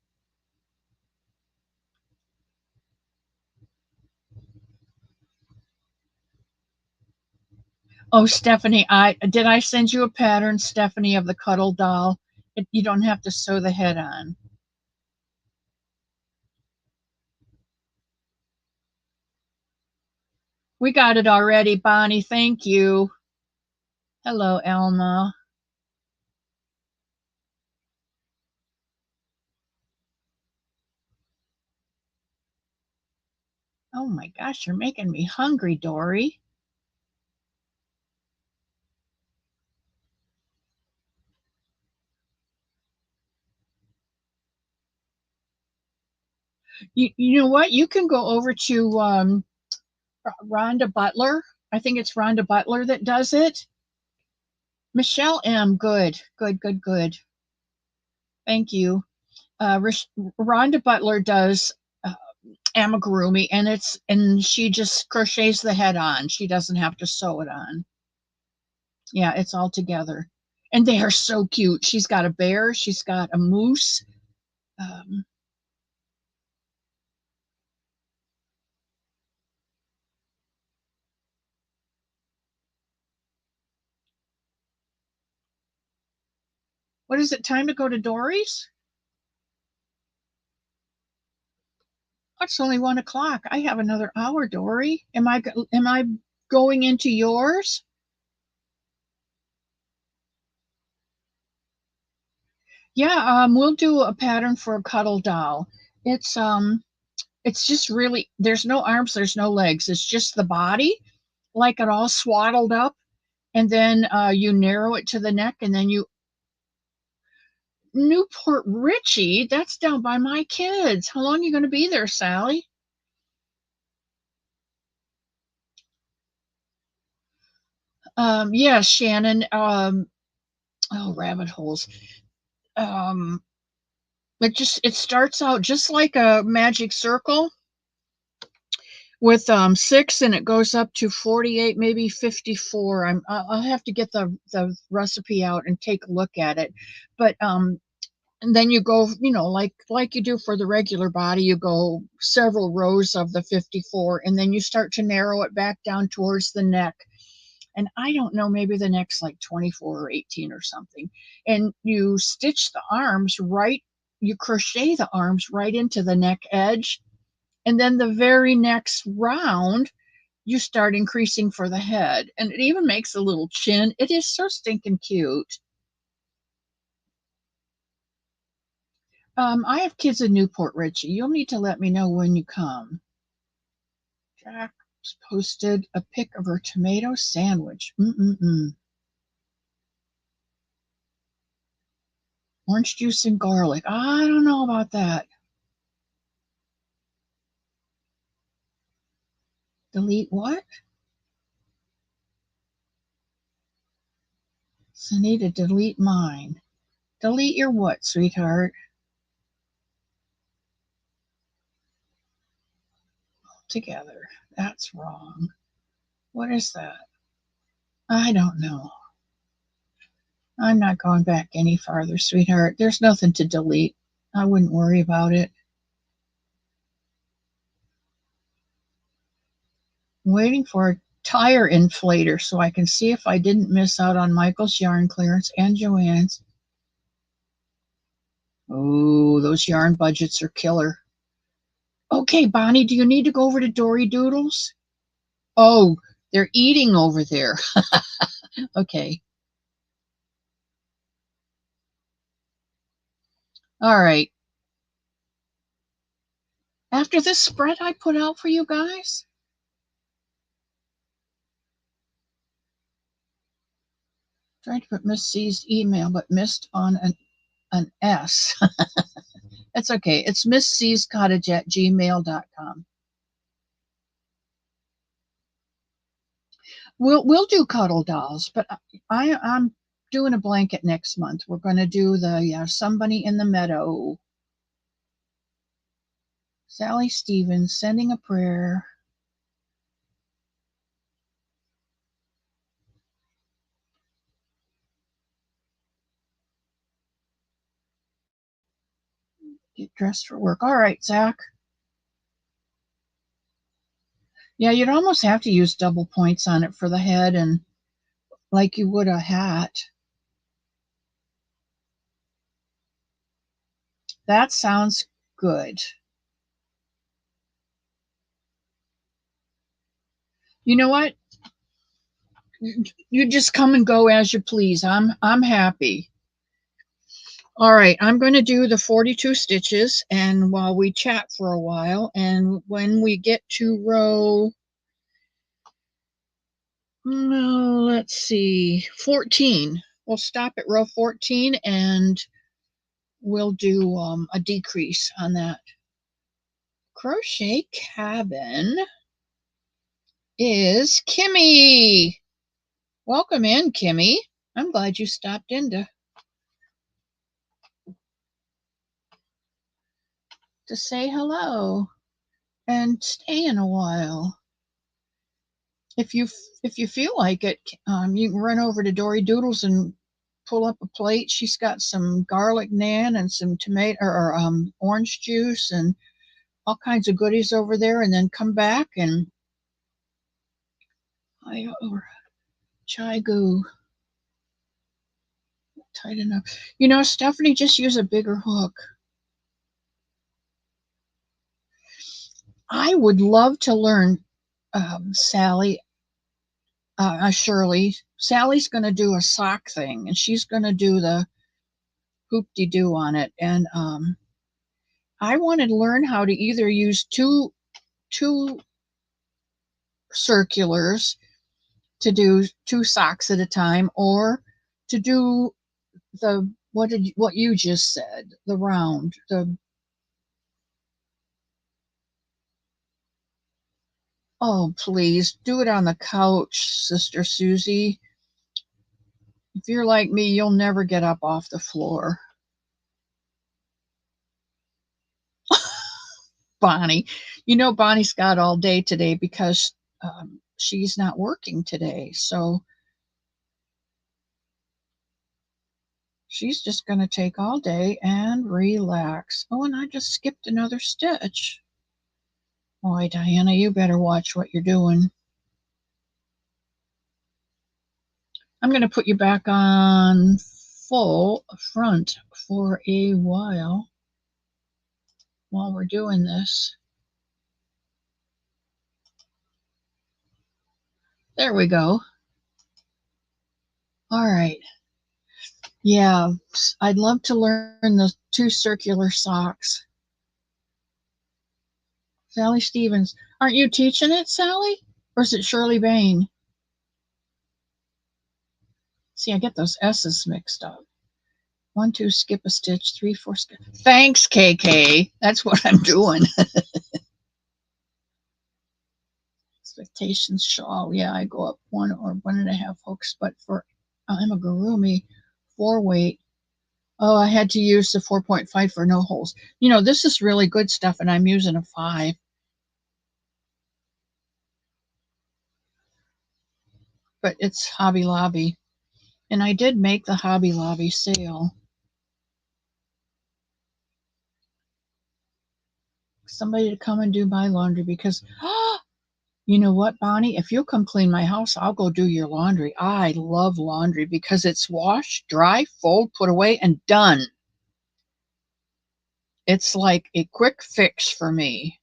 Oh, Stephanie, I send you a pattern, Stephanie, of the cuddle doll. You don't have to sew the head on. We got it already, Bonnie. Thank you. Hello, Elma. Oh my gosh, you're making me hungry, Dory. You know what? You can go over to Rhonda Butler. I think it's Rhonda Butler that does it. Michelle M. Good, good, good, good. Thank you. Rhonda Butler does amigurumi, and she just crochets the head on. She doesn't have to sew it on. Yeah, it's all together, and they are so cute. She's got a bear. She's got a moose. Um, what is it? Time to go to Dory's? Oh, it's only 1 o'clock. I have another hour, Dory. Am I going into yours? Yeah, we'll do a pattern for a cuddle doll. It's um it's just really, there's no arms, there's no legs. It's just the body, like it all swaddled up, and then you narrow it to the neck, and then you Newport Richie, that's down by my kids. How long are you going to be there, Sally? Yeah, Shannon. Oh, rabbit holes. Um, it starts out just like a magic circle with 6, and it goes up to 48, maybe 54. I'll have to get the recipe out and take a look at it. But and then you go, like you do for the regular body, you go several rows of the 54, and then you start to narrow it back down towards the neck. And I don't know, maybe the neck's like 24 or 18 or something. And you stitch the arms right, you crochet the arms right into the neck edge, and then the very next round, you start increasing for the head. And it even makes a little chin. It is so stinking cute. I have kids in Newport Richie. You'll need to let me know when you come. Jack. posted a pic of her tomato sandwich. Orange juice and garlic. I don't know about that. Delete what? So I need to delete mine. Delete your what, sweetheart? Together. That's wrong. What is that? I don't know. I'm not going back any farther, sweetheart. There's nothing to delete. I wouldn't worry about it. I'm waiting for a tire inflator so I can see if I didn't miss out on Michael's yarn clearance and Joanne's. Oh, those yarn budgets are killer. Okay, Bonnie, do you need to go over to Dory Doodles? Oh, they're eating over there. Okay. All right. After this spread I put out for you guys, tried to put Miss C's email, but missed on an S. That's okay. It's misscscottage@gmail.com. We'll do cuddle dolls, but I'm doing a blanket next month. We're going to do the Somebody in the Meadow. Sally Stevens, Sending a Prayer. Get dressed for work. All right, Zach. Yeah, you'd almost have to use double points on it for the head and like you would a hat. That sounds good. You know what? You just come and go as you please. I'm happy. All right, I'm going to do the 42 stitches and while we chat for a while, and when we get to row, no, let's see, 14, we'll stop at row 14 and we'll do a decrease on that. Crochet Cabin is Kimmy. Welcome in, Kimmy. I'm glad you stopped in to say hello and stay in a while. If you feel like it, you can run over to Dory Doodles and pull up a plate. She's got some garlic naan and some tomato or orange juice and all kinds of goodies over there, and then come back and chai goo. Tight enough. You know, Stephanie, just use a bigger hook. I would love to learn, Sally, Shirley. Sally's going to do a sock thing, and she's going to do the hoop-de-doo on it. And I want to learn how to either use two circulars to do 2 socks at a time, or to do the what you just said, the round, the oh please do it on the couch, Sister Susie. If you're like me, you'll never get up off the floor. Bonnie, you know Bonnie's got all day today because she's not working today, so she's just going to take all day and relax. Oh, and I just skipped another stitch. Boy, Diana, you better watch what you're doing. I'm going to put you back on full front for a while we're doing this. There we go. All right. Yeah, I'd love to learn the 2 circular socks. Sally Stevens, aren't you teaching it, Sally? Or is it Shirley Bain? See, I get those S's mixed up. 1, 2, skip a stitch, 3, 4, skip. Thanks, KK. That's what I'm doing. Expectations shawl. Yeah, I go up 1 or 1.5 hooks, but for amigurumi 4 weight. Oh, I had to use the 4.5 for no holes. You know, this is really good stuff, and I'm using a 5. But it's Hobby Lobby. And I did make the Hobby Lobby sale. Somebody to come and do my laundry because, you know what, Bonnie? If you'll come clean my house, I'll go do your laundry. I love laundry because it's wash, dry, fold, put away, and done. It's like a quick fix for me.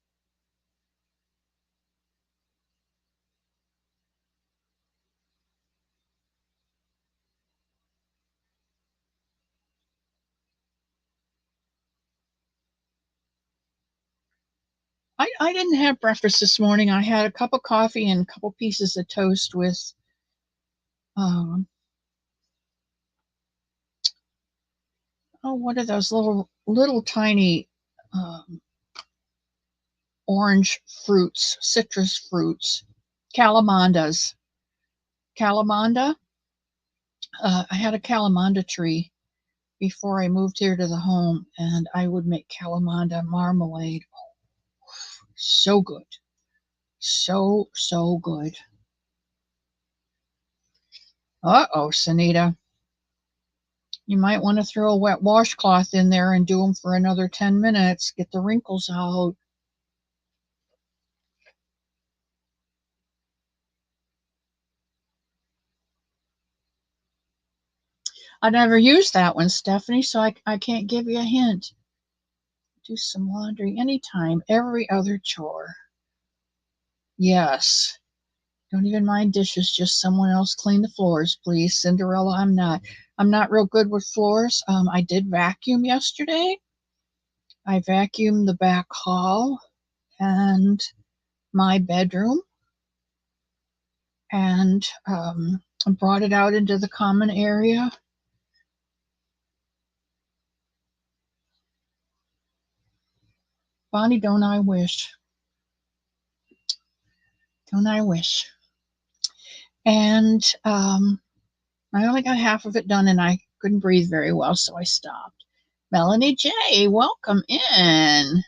I didn't have breakfast this morning. I had a cup of coffee and a couple pieces of toast with um, what are those little tiny um, orange fruits, citrus fruits, calamandas. Calamanda. I had a calamanda tree before I moved here to the home, and I would make calamanda marmalade. So good. So good. Uh-oh, Sanita. You might want to throw a wet washcloth in there and do them for another 10 minutes. Get the wrinkles out. I never used that one, Stephanie, so I can't give you a hint. Do some laundry anytime, every other chore. Yes. Don't even mind dishes, just someone else clean the floors, please. Cinderella, I'm not. I'm not real good with floors. I did vacuum yesterday. I vacuumed the back hall and my bedroom and brought it out into the common area. Bonnie, don't I wish? Don't I wish? And I only got half of it done and I couldn't breathe very well, so I stopped. Melanie J., welcome in.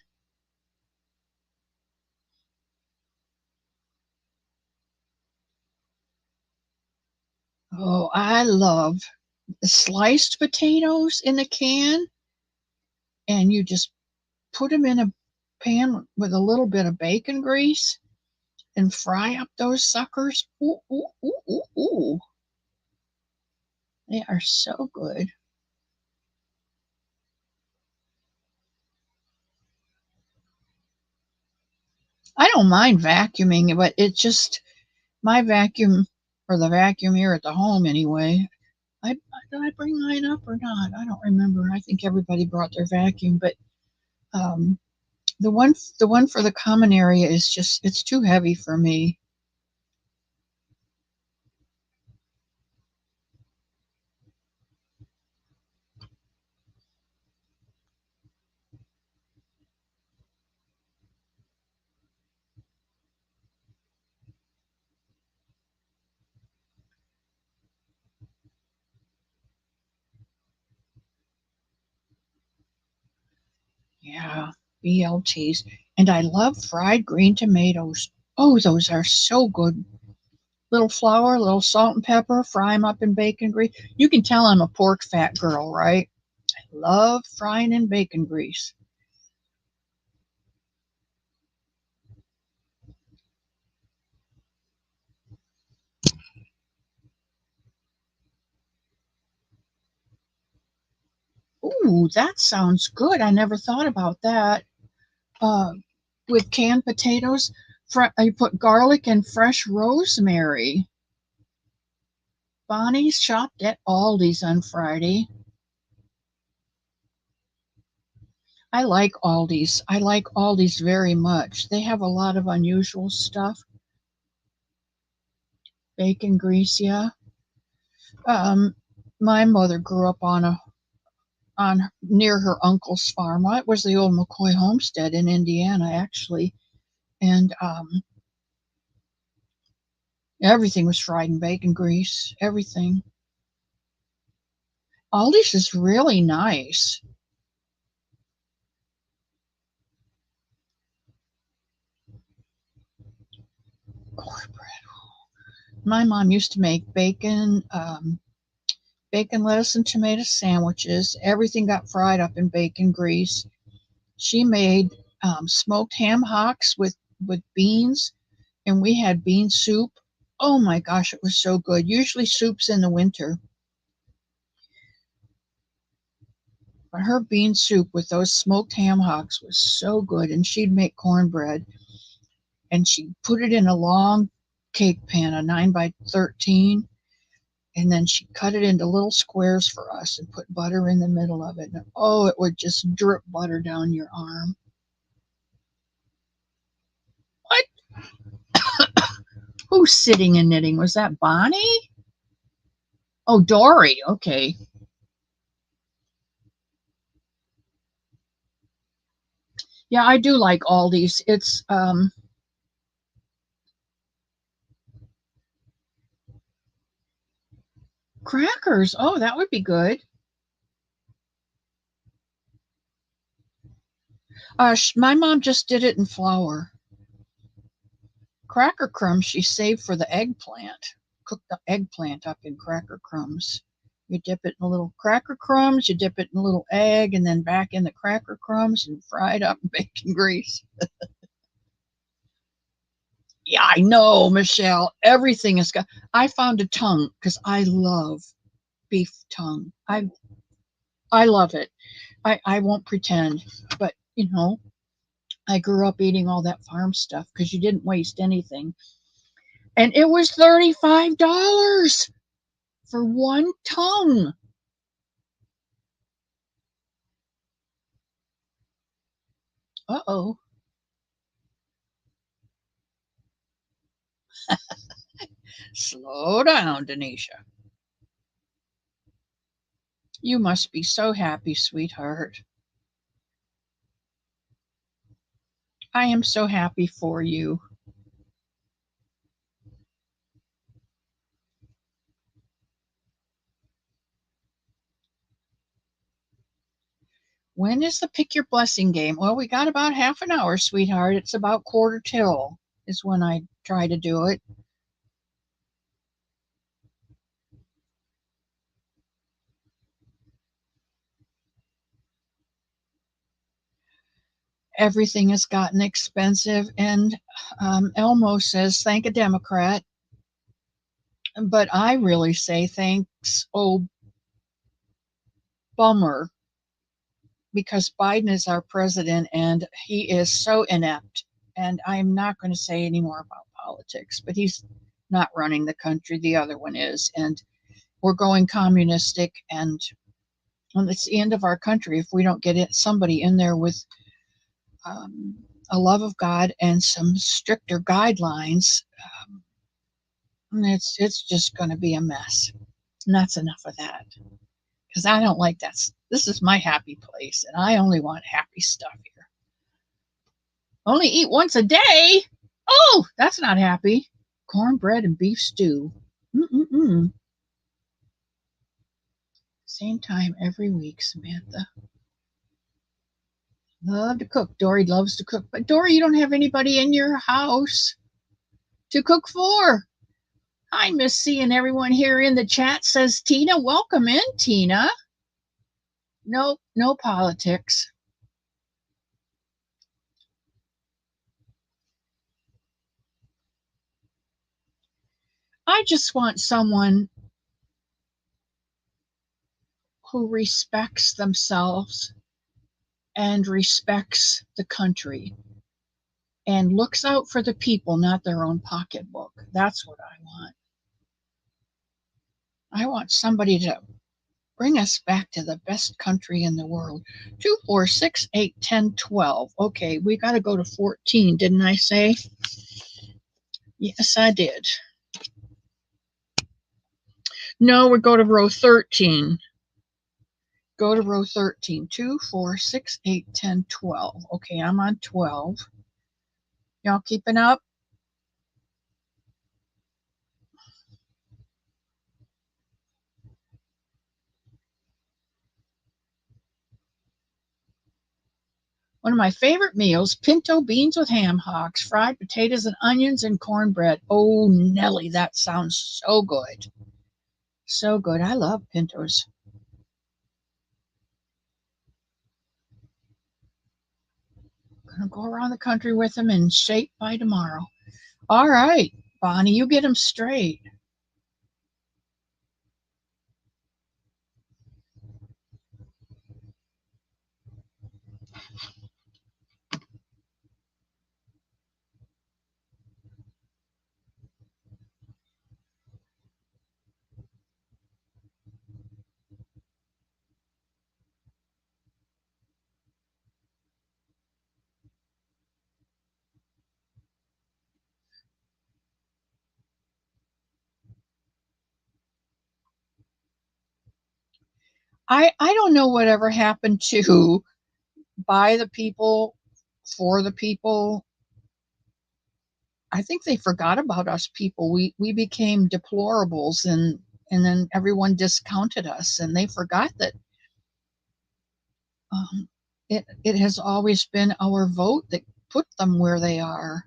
Oh, I love sliced potatoes in a can, and you just put them in a pan with a little bit of bacon grease and fry up those suckers. Ooh, ooh, ooh, ooh, ooh. They are so good. I don't mind vacuuming, but it's just my vacuum, or the vacuum here at the home anyway. Did I bring mine up or not? I don't remember. I think everybody brought their vacuum, but um, the one for the common area is just it's too heavy for me. Yeah, BLTs. And I love fried green tomatoes. Oh, those are so good. Little flour, little salt and pepper, fry them up in bacon grease. You can tell I'm a pork fat girl, right? I love frying in bacon grease. Ooh, that sounds good. I never thought about that. Uh, with canned potatoes, I put garlic and fresh rosemary. Bonnie's shopped at Aldi's on Friday. I like Aldi's. I like Aldi's very much. They have a lot of unusual stuff. Bacon grease, yeah. My mother grew up on near her uncle's farm. Well, it was the old McCoy homestead in Indiana, actually, and everything was fried in bacon grease. Everything. Aldi's is really nice. Cornbread. My mom used to make bacon, lettuce, and tomato sandwiches. Everything got fried up in bacon grease. She made smoked ham hocks with beans, and we had bean soup. Oh my gosh, it was so good. Usually soup's in the winter, but her bean soup with those smoked ham hocks was so good. And she'd make cornbread, and she'd put it in a long cake pan, a 9 by 13, and then she'd cut it into little squares for us and put butter in the middle of it. And oh, it would just drip butter down your arm. What? Who's sitting and knitting? Was that Bonnie? Oh, Dory. Okay. Yeah, I do like Aldi's. It's crackers. Oh, that would be good. My mom just did it in flour. Cracker crumbs she saved for the eggplant. Cook the eggplant up in cracker crumbs. You dip it in a little cracker crumbs, you dip it in a little egg, and then back in the cracker crumbs and fry it up in bacon grease. Yeah, I know, Michelle. Everything is got. I found a tongue because I love beef tongue. I love it. I won't pretend, but I grew up eating all that farm stuff because you didn't waste anything. And it was $35 for one tongue. Uh-oh. Slow down, Denisha. You must be so happy, sweetheart. I am so happy for you. When is the pick your blessing game? Well, we got about half an hour, sweetheart. It's about quarter till is when I try to do it. Everything has gotten expensive, and Elmo says, thank a Democrat. But I really say thanks, oh, bummer, because Biden is our president and he is so inept. And I'm not going to say any more about politics, but he's not running the country. The other one is. And we're going communistic, and it's the end of our country if we don't get somebody in there with um, a love of God and some stricter guidelines. It's just going to be a mess. And that's enough of that. Because I don't like that. This is my happy place, and I only want happy stuff here. Only eat once a day? Oh, that's not happy. Cornbread and beef stew. Mm-mm-mm. Same time every week, Samantha. Love to cook. Dory loves to cook. But Dory, you don't have anybody in your house to cook for. I miss seeing everyone here in the chat, says Tina. Welcome in, Tina. Nope, no politics. I just want someone who respects themselves and respects the country and looks out for the people, not their own pocketbook. That's what I want. I want somebody to bring us back to the best country in the world. 2, 4, 6, 8, 10, 12. Okay, we got to go to 14, didn't I say? Yes, I did. No, we go to row 13. Go to row 13. 2, 4, 6, 8, 10, 12. Okay, I'm on 12. Y'all keeping up? One of my favorite meals, pinto beans with ham hocks, fried potatoes and onions, and cornbread. Oh, Nelly, that sounds so good. So good. I love pintos. Gonna go around the country with them in shape by tomorrow. All right, Bonnie, you get them straight. I don't know whatever happened to by the people, for the people. I think they forgot about us people. We became deplorables, and then everyone discounted us, and they forgot that it has always been our vote that put them where they are.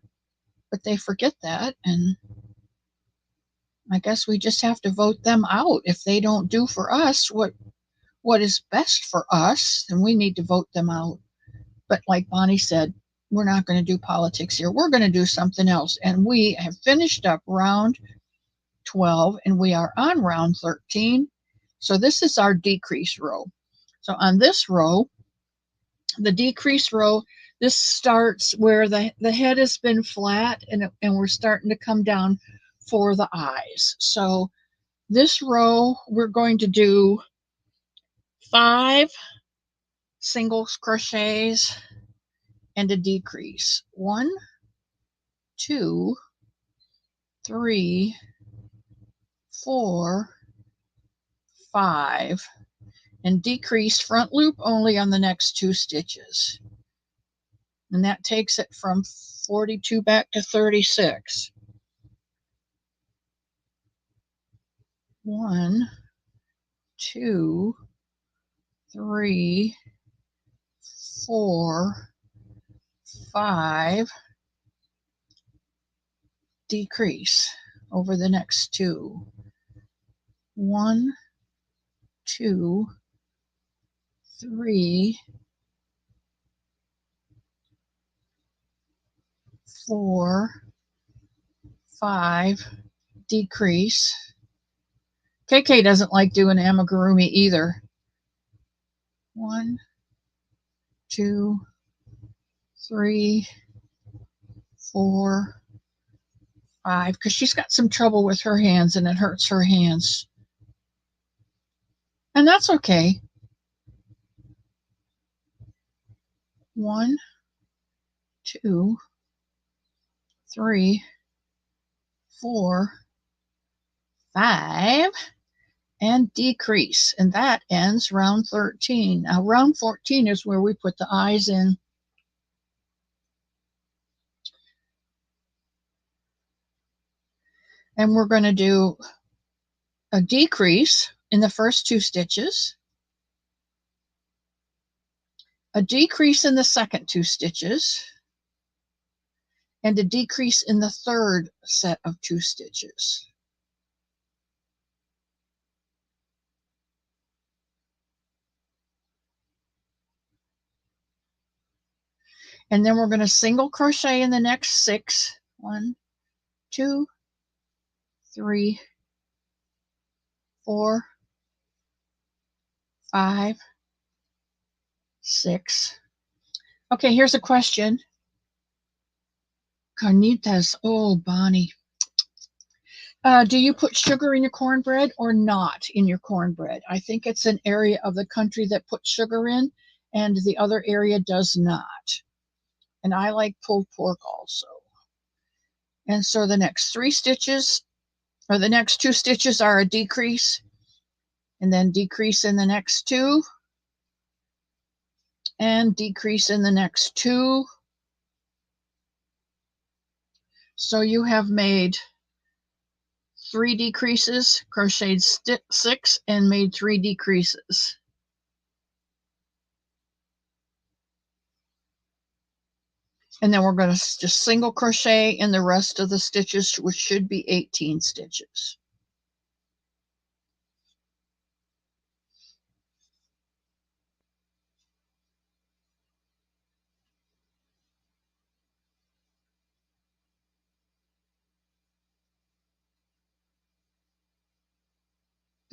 But they forget that, and I guess we just have to vote them out. If they don't do for us what is best for us, then we need to vote them out. But like Bonnie said, we're not going to do politics here. We're going to do something else. And we have finished up round 12 and we are on round 13. So this is our decrease row. So on this row, the decrease row, this starts where the head has been flat, and we're starting to come down for the eyes. So this row, we're going to do 5 single crochets and a decrease. 1, 2, 3, 4, 5, and decrease front loop only on the next 2 stitches. And that takes it from 42 back to 36. 1, 2, 3, 4, 5, decrease over the next 2. 1, 2, 3, 4, 5, decrease. KK doesn't like doing amigurumi either. 1, 2, 3, 4, 5, because she's got some trouble with her hands and it hurts her hands. And that's okay. 1, 2, 3, 4, 5, and decrease. And that ends round 13. Now round 14 is where we put the eyes in. And we're going to do a decrease in the first 2 stitches, a decrease in the second 2 stitches, and a decrease in the third set of 2 stitches. And then we're going to single crochet in the next 6. 1, 2, 3, 4, 5, 6. Okay, here's a question. Carnitas, oh, Bonnie. Do you put sugar in your cornbread or not in your cornbread? I think it's an area of the country that puts sugar in, and the other area does not. And I like pulled pork also. And so the next 3 stitches or the next 2 stitches are a decrease, and then decrease in the next 2, and decrease in the next 2. So you have made 3 decreases, crocheted 6, and made 3 decreases. And then we're going to just single crochet in the rest of the stitches, which should be 18 stitches.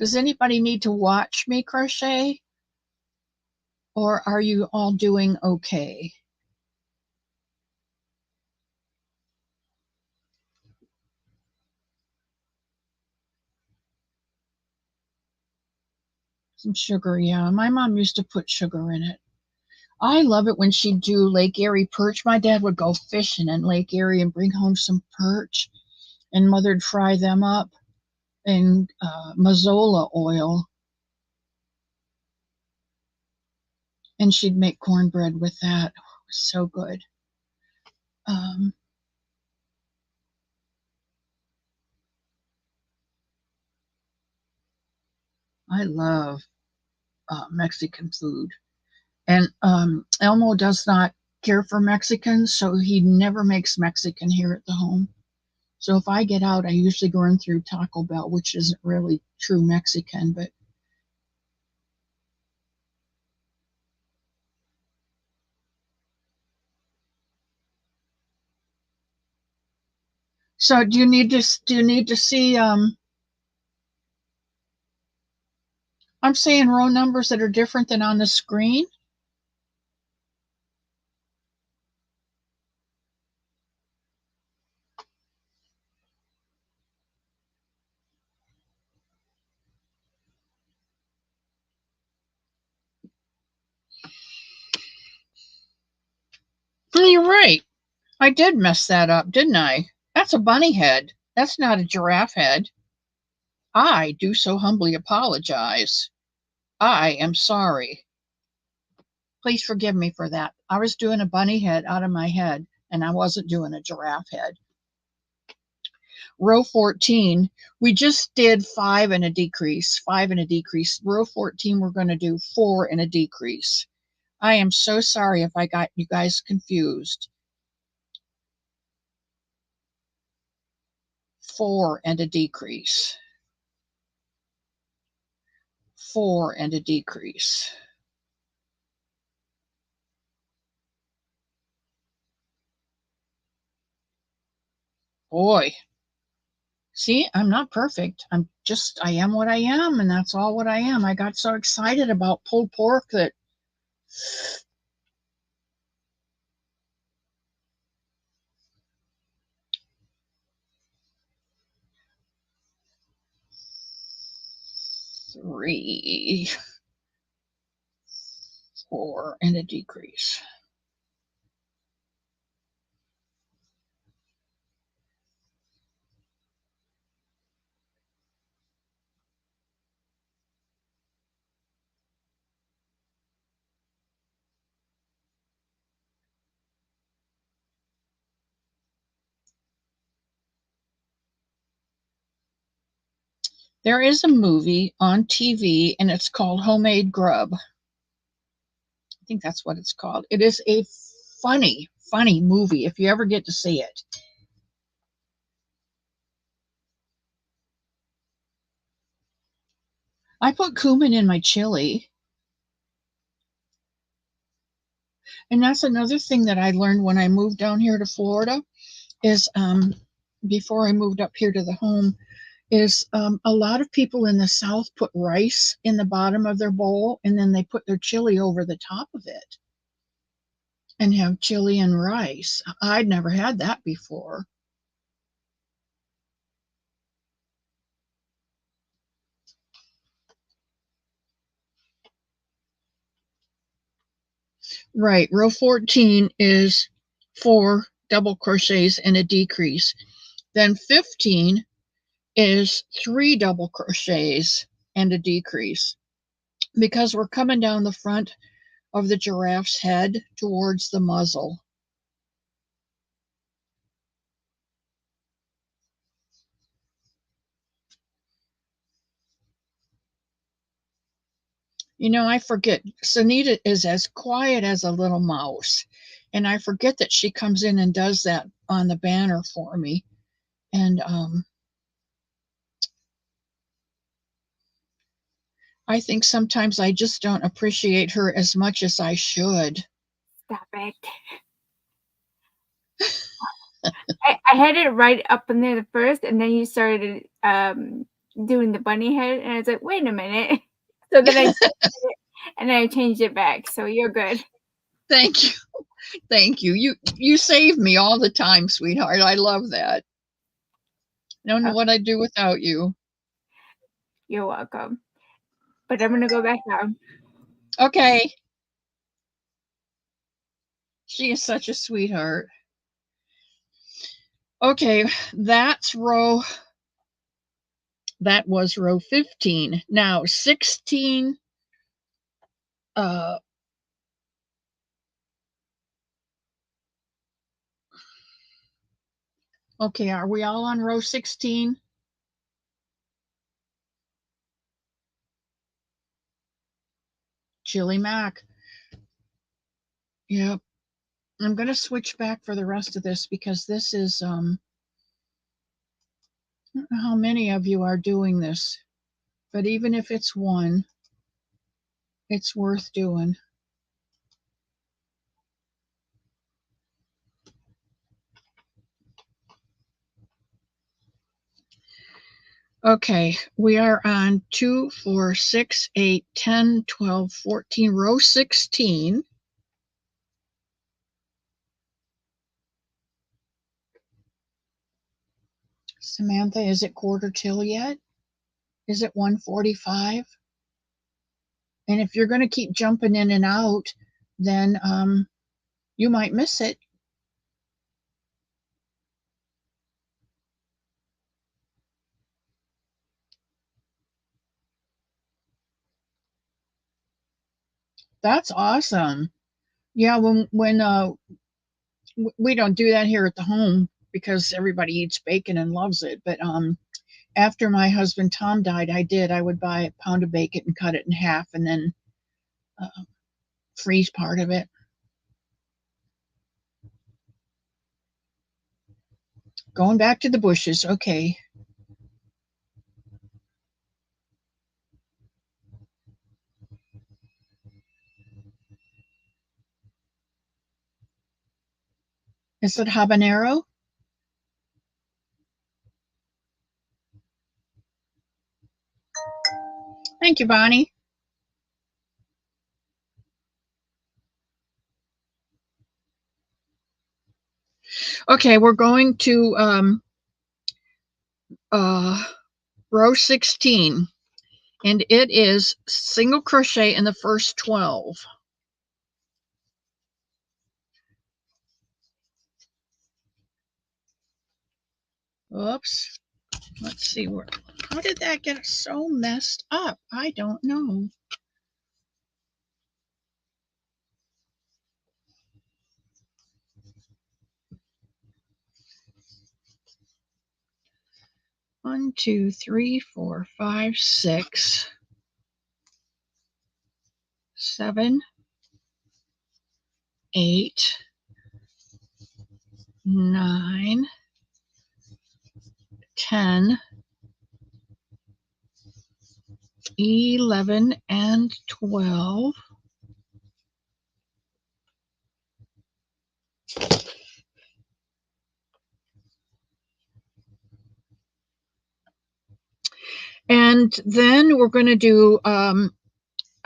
Does anybody need to watch me crochet? Or are you all doing okay? Some sugar, yeah. My mom used to put sugar in it. I love it when she'd do Lake Erie perch. My dad would go fishing in Lake Erie and bring home some perch, and Mother'd fry them up in mazola oil. And she'd make cornbread with that. It was so good. I love Mexican food. And Elmo does not care for Mexicans, so he never makes Mexican here at the home. So if I get out, I usually go in through Taco Bell, which isn't really true Mexican, but so do you need to see I'm saying row numbers that are different than on the screen? You're right. I did mess that up, didn't I? That's a bunny head. That's not a giraffe head. I do so humbly apologize. I am sorry. Please forgive me for that. I was doing a bunny head out of my head, and I wasn't doing a giraffe head. Row 14, we just did 5 and a decrease, 5 and a decrease. Row 14, we're going to do 4 and a decrease. I am so sorry if I got you guys confused. 4 and a decrease. 4 and a decrease. Boy, see, I'm not perfect. I am what I am, and that's all what I am. I got so excited about pulled pork that three, 4 and a decrease. There is a movie on TV, and it's called Homemade Grub. I think that's what it's called. It is a funny, funny movie if you ever get to see it. I put cumin in my chili. And that's another thing that I learned when I moved down here to Florida is before I moved up here to the home is a lot of people in the South put rice in the bottom of their bowl, and then they put their chili over the top of it and have chili and rice. I'd never had that before. Right, row 14 is 4 double crochets and a decrease. Then 15 is 3 double crochets and a decrease, because we're coming down the front of the giraffe's head towards the muzzle. You know, I forget, Sunita is as quiet as a little mouse, and I forget that she comes in and does that on the banner for me. And I think sometimes I just don't appreciate her as much as I should. Stop it. I had it right up in there the first, and then you started doing the bunny head, and I was like, wait a minute. So then I did it, and I changed it back. So you're good. Thank you. Thank you. You save me all the time, sweetheart. I love that. I don't know what I'd do without you. You're welcome. But I'm gonna go back down. Okay. She is such a sweetheart. Okay, that was row 15. Now 16, okay, are we all on row 16? Chili Mac. Yep. I'm going to switch back for the rest of this because this is, I don't know how many of you are doing this, but even if it's one, it's worth doing. Okay, we are on 2, 4, 6, 8, 10, 12, 14, row 16. Samantha, is it quarter till yet? Is it 1:45? And if you're going to keep jumping in and out, then you might miss it. That's awesome. Yeah, when we don't do that here at the home because everybody eats bacon and loves it, but after my husband Tom died, I would buy a pound of bacon and cut it in half and then freeze part of it. Going back to the bushes. Okay. Is it habanero? Thank you, Bonnie. Okay, we're going to row 16, and it is single crochet in the first 12. Oops. Let's see how did that get so messed up? I don't know. One, two, three, four, five, 6, 7, 8, 9, 10, 11, and 12. And then we're going to do a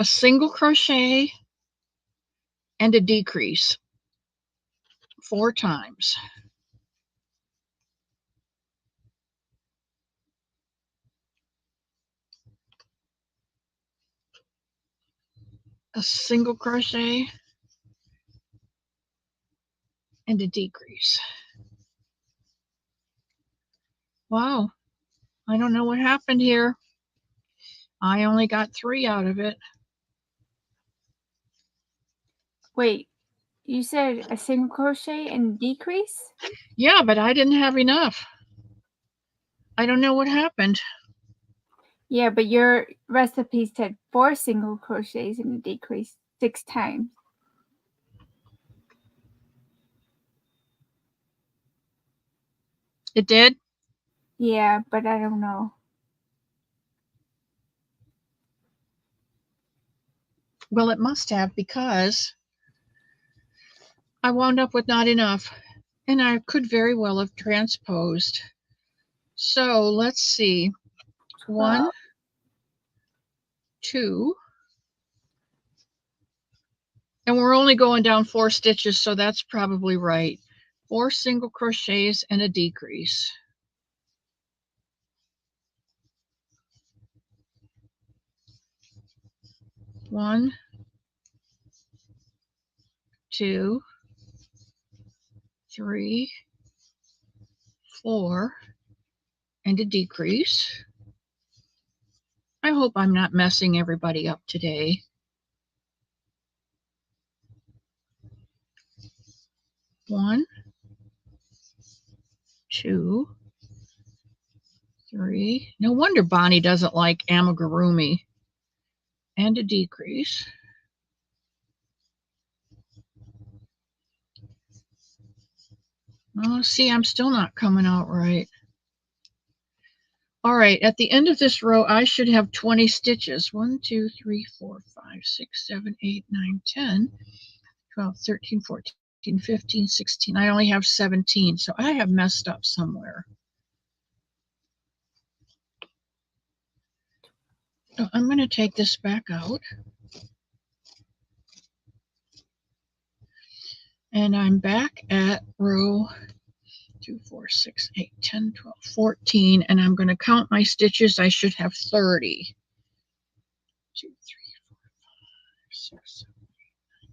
single crochet and a decrease 4 times. A single crochet and a decrease. Wow. I don't know what happened here. I only got 3 out of it. Wait, you said a single crochet and decrease? Yeah, but I didn't have enough. I don't know what happened. Yeah, but your recipe said 4 single crochets and a decrease 6 times. It did? Yeah, but I don't know. Well, it must have, because I wound up with not enough, and I could very well have transposed. So let's see. 1, 2, and we're only going down 4 stitches, so that's probably right. 4 single crochets and a decrease. 1, 2, 3, 4, and a decrease. I hope I'm not messing everybody up today. 1, 2, 3. No wonder Bonnie doesn't like amigurumi. And a decrease. Oh, see, I'm still not coming out right. All right, at the end of this row, I should have 20 stitches. 1, 2, 3, 4, 5, 6, 7, 8, 9, 10, 12, 13, 14, 15, 16. I only have 17, so I have messed up somewhere. So I'm going to take this back out. And I'm back at row 2, 4, 6, 8, 10, 12, 14, and I'm going to count my stitches. I should have 30. 2, 3, 4, 5, 6, 7, 8, 9,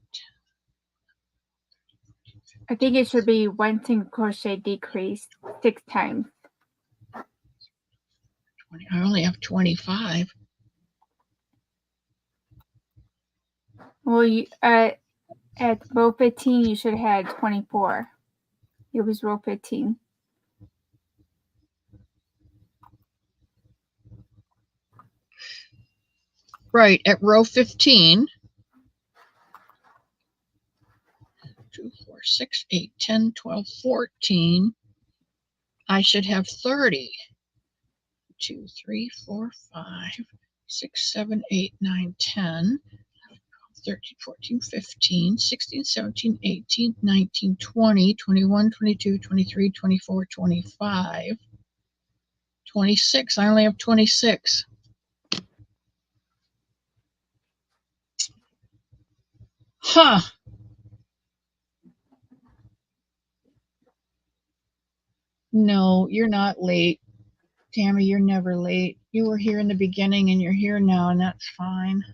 10. I think it should be 1 single crochet decrease 6 times. 20. I only have 25. Well, you at row 15, you should have had 24. It was row 15. Right, at row 15. 2, 4, 6, 8, 10, 12, 14. I should have 30. 2, 3, 4, 5, 6, 7, 8, 9, 10. 13, 14, 15, 16, 17, 18, 19, 20, 21, 22, 23, 24, 25, 26. I only have 26. Huh. No, you're not late. Tammy, you're never late. You were here in the beginning and you're here now, and that's fine.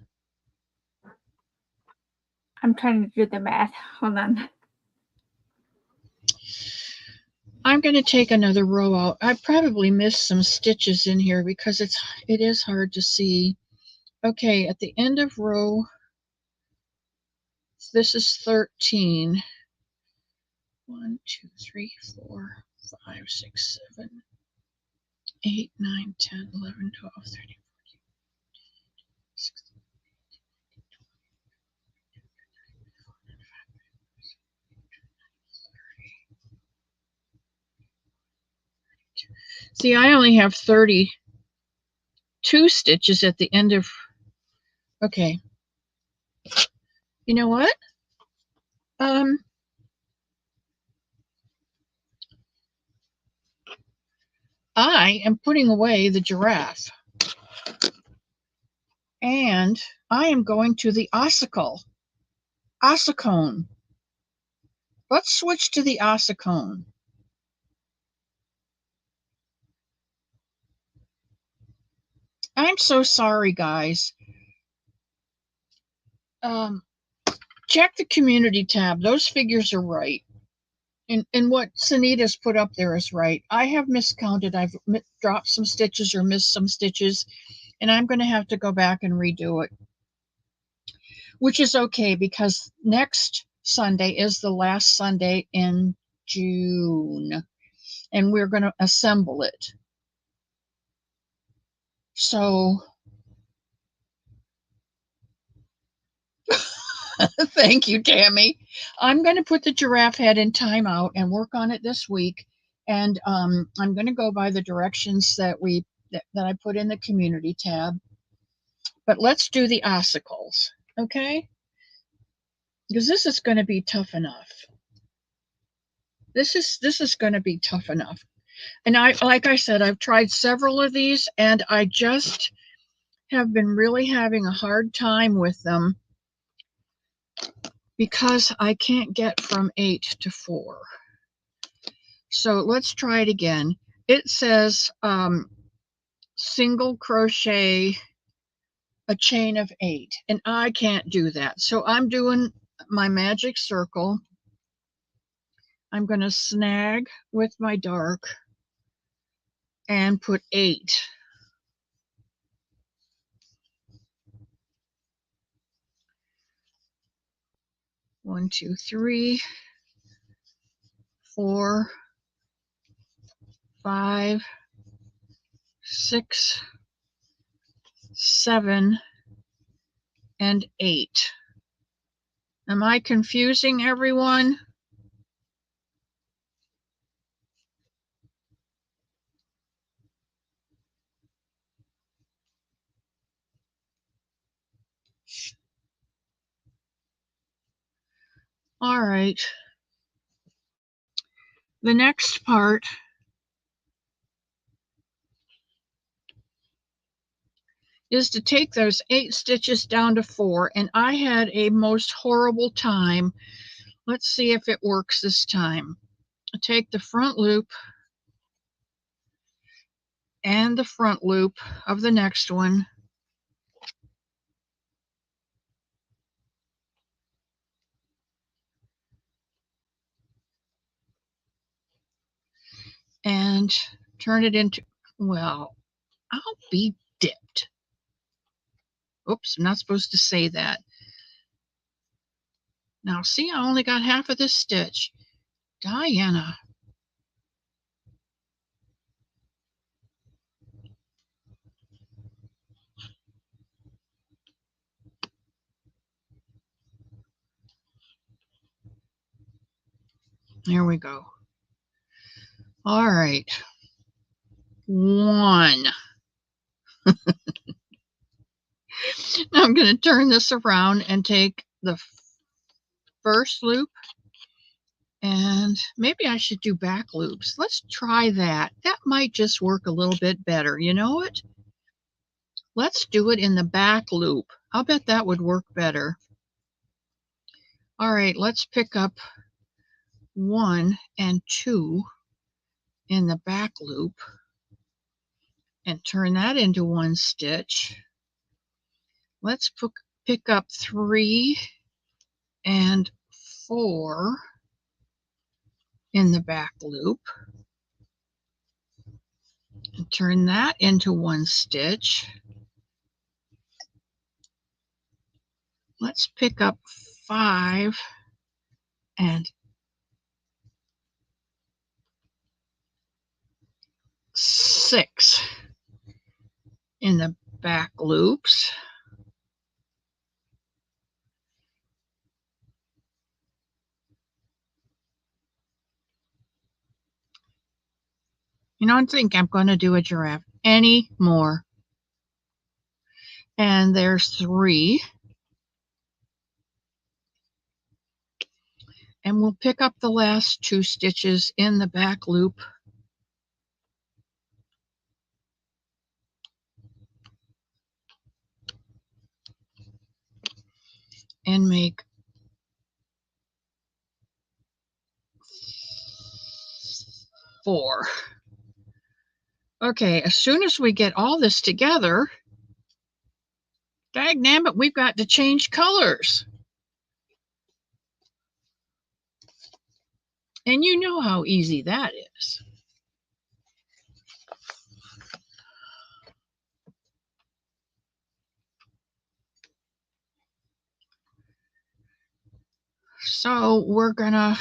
I'm trying to do the math. Hold on. I'm going to take another row out. I probably missed some stitches in here because it is hard to see. Okay, at the end of row, this is 13. 1, 2, 3, 4, 5, 6, 7, 8, 9, 10, 11, 12, 13, 14, 16. See, I only have 32 stitches at the end of, okay. You know what? I am putting away the giraffe. And I am going to the Ossicone. Let's switch to the Ossicone. I'm so sorry, guys. Check the community tab. Those figures are right. And what Sunita's put up there is right. I have miscounted. I've dropped some stitches or missed some stitches, and I'm going to have to go back and redo it, which is okay because next Sunday is the last Sunday in June, and we're going to assemble it. So thank you, Tammy. I'm going to put the giraffe head in timeout and work on it this week. And I'm going to go by the directions that I put in the community tab. But let's do the ossicles, okay? Because this is going to be tough enough. This is going to be tough enough. And like I said, I've tried several of these, and I just have been really having a hard time with them because I can't get from 8 to 4. So let's try it again. It says single crochet a chain of 8, and I can't do that. So I'm doing my magic circle. I'm going to snag with my dark and put 8. 1, 2, 3, 4, 5, 6, 7, and 8. Am I confusing everyone? All right. The next part is to take those 8 stitches down to 4, and I had a most horrible time. Let's see if it works this time. I take the front loop and the front loop of the next one, and turn it into, well, I'll be dipped. Oops, I'm not supposed to say that. Now, see, I only got half of this stitch. Diana. There we go. All right. 1. Now I'm going to turn this around and take the first loop, and maybe I should do back loops. Let's try that. That might just work a little bit better. You know what? Let's do it in the back loop. I'll bet that would work better. All right, let's pick up 1 and 2 in the back loop and turn that into 1 stitch. Let's pick up 3 and 4 in the back loop and turn that into 1 stitch. Let's pick up 5 and 6 in the back loops. You don't think I'm going to do a giraffe anymore. And there's 3. And we'll pick up the last 2 stitches in the back loop. And make 4. Okay, as soon as we get all this together, dagnabbit, we've got to change colors. And you know how easy that is. So we're gonna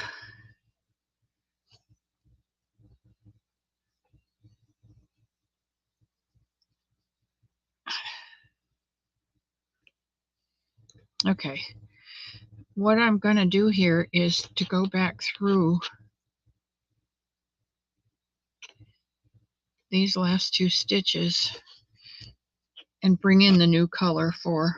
okay. What I'm going to do here is to go back through these last 2 stitches and bring in the new color for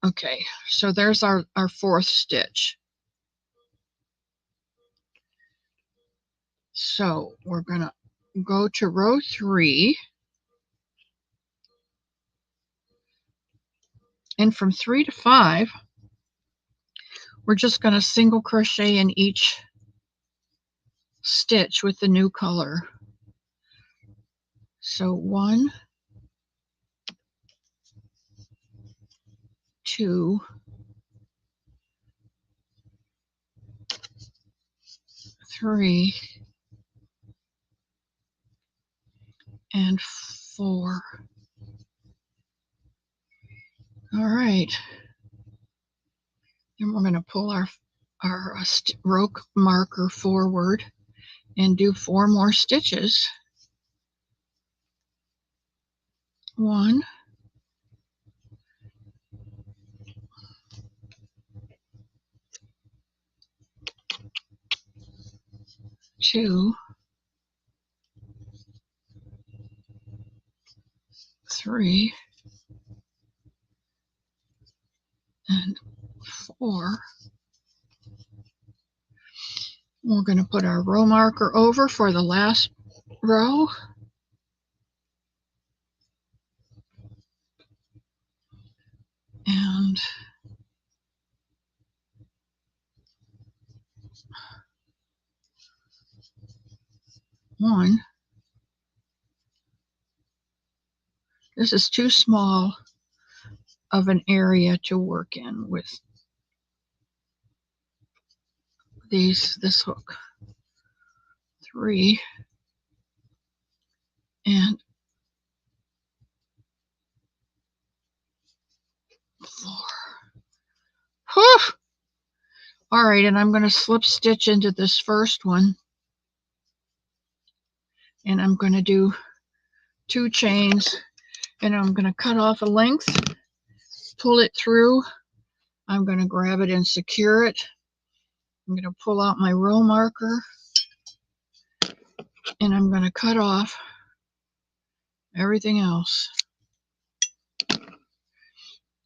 okay, so there's our 4th stitch. So we're going to go to row 3, and from 3 to 5 we're just going to single crochet in each stitch with the new color. So 1, 2, 3, and 4. All right. Then we're going to pull our row marker forward and do 4 more stitches. 1, 2, 3, and 4. We're going to put our row marker over for the last row. And one. This is too small of an area to work in with this hook. 3 and 4. Whew! All right, and I'm going to slip stitch into this first one, and I'm going to do 2 chains, and I'm going to cut off a length, pull it through. I'm going to grab it and secure it. I'm going to pull out my row marker, and I'm going to cut off everything else.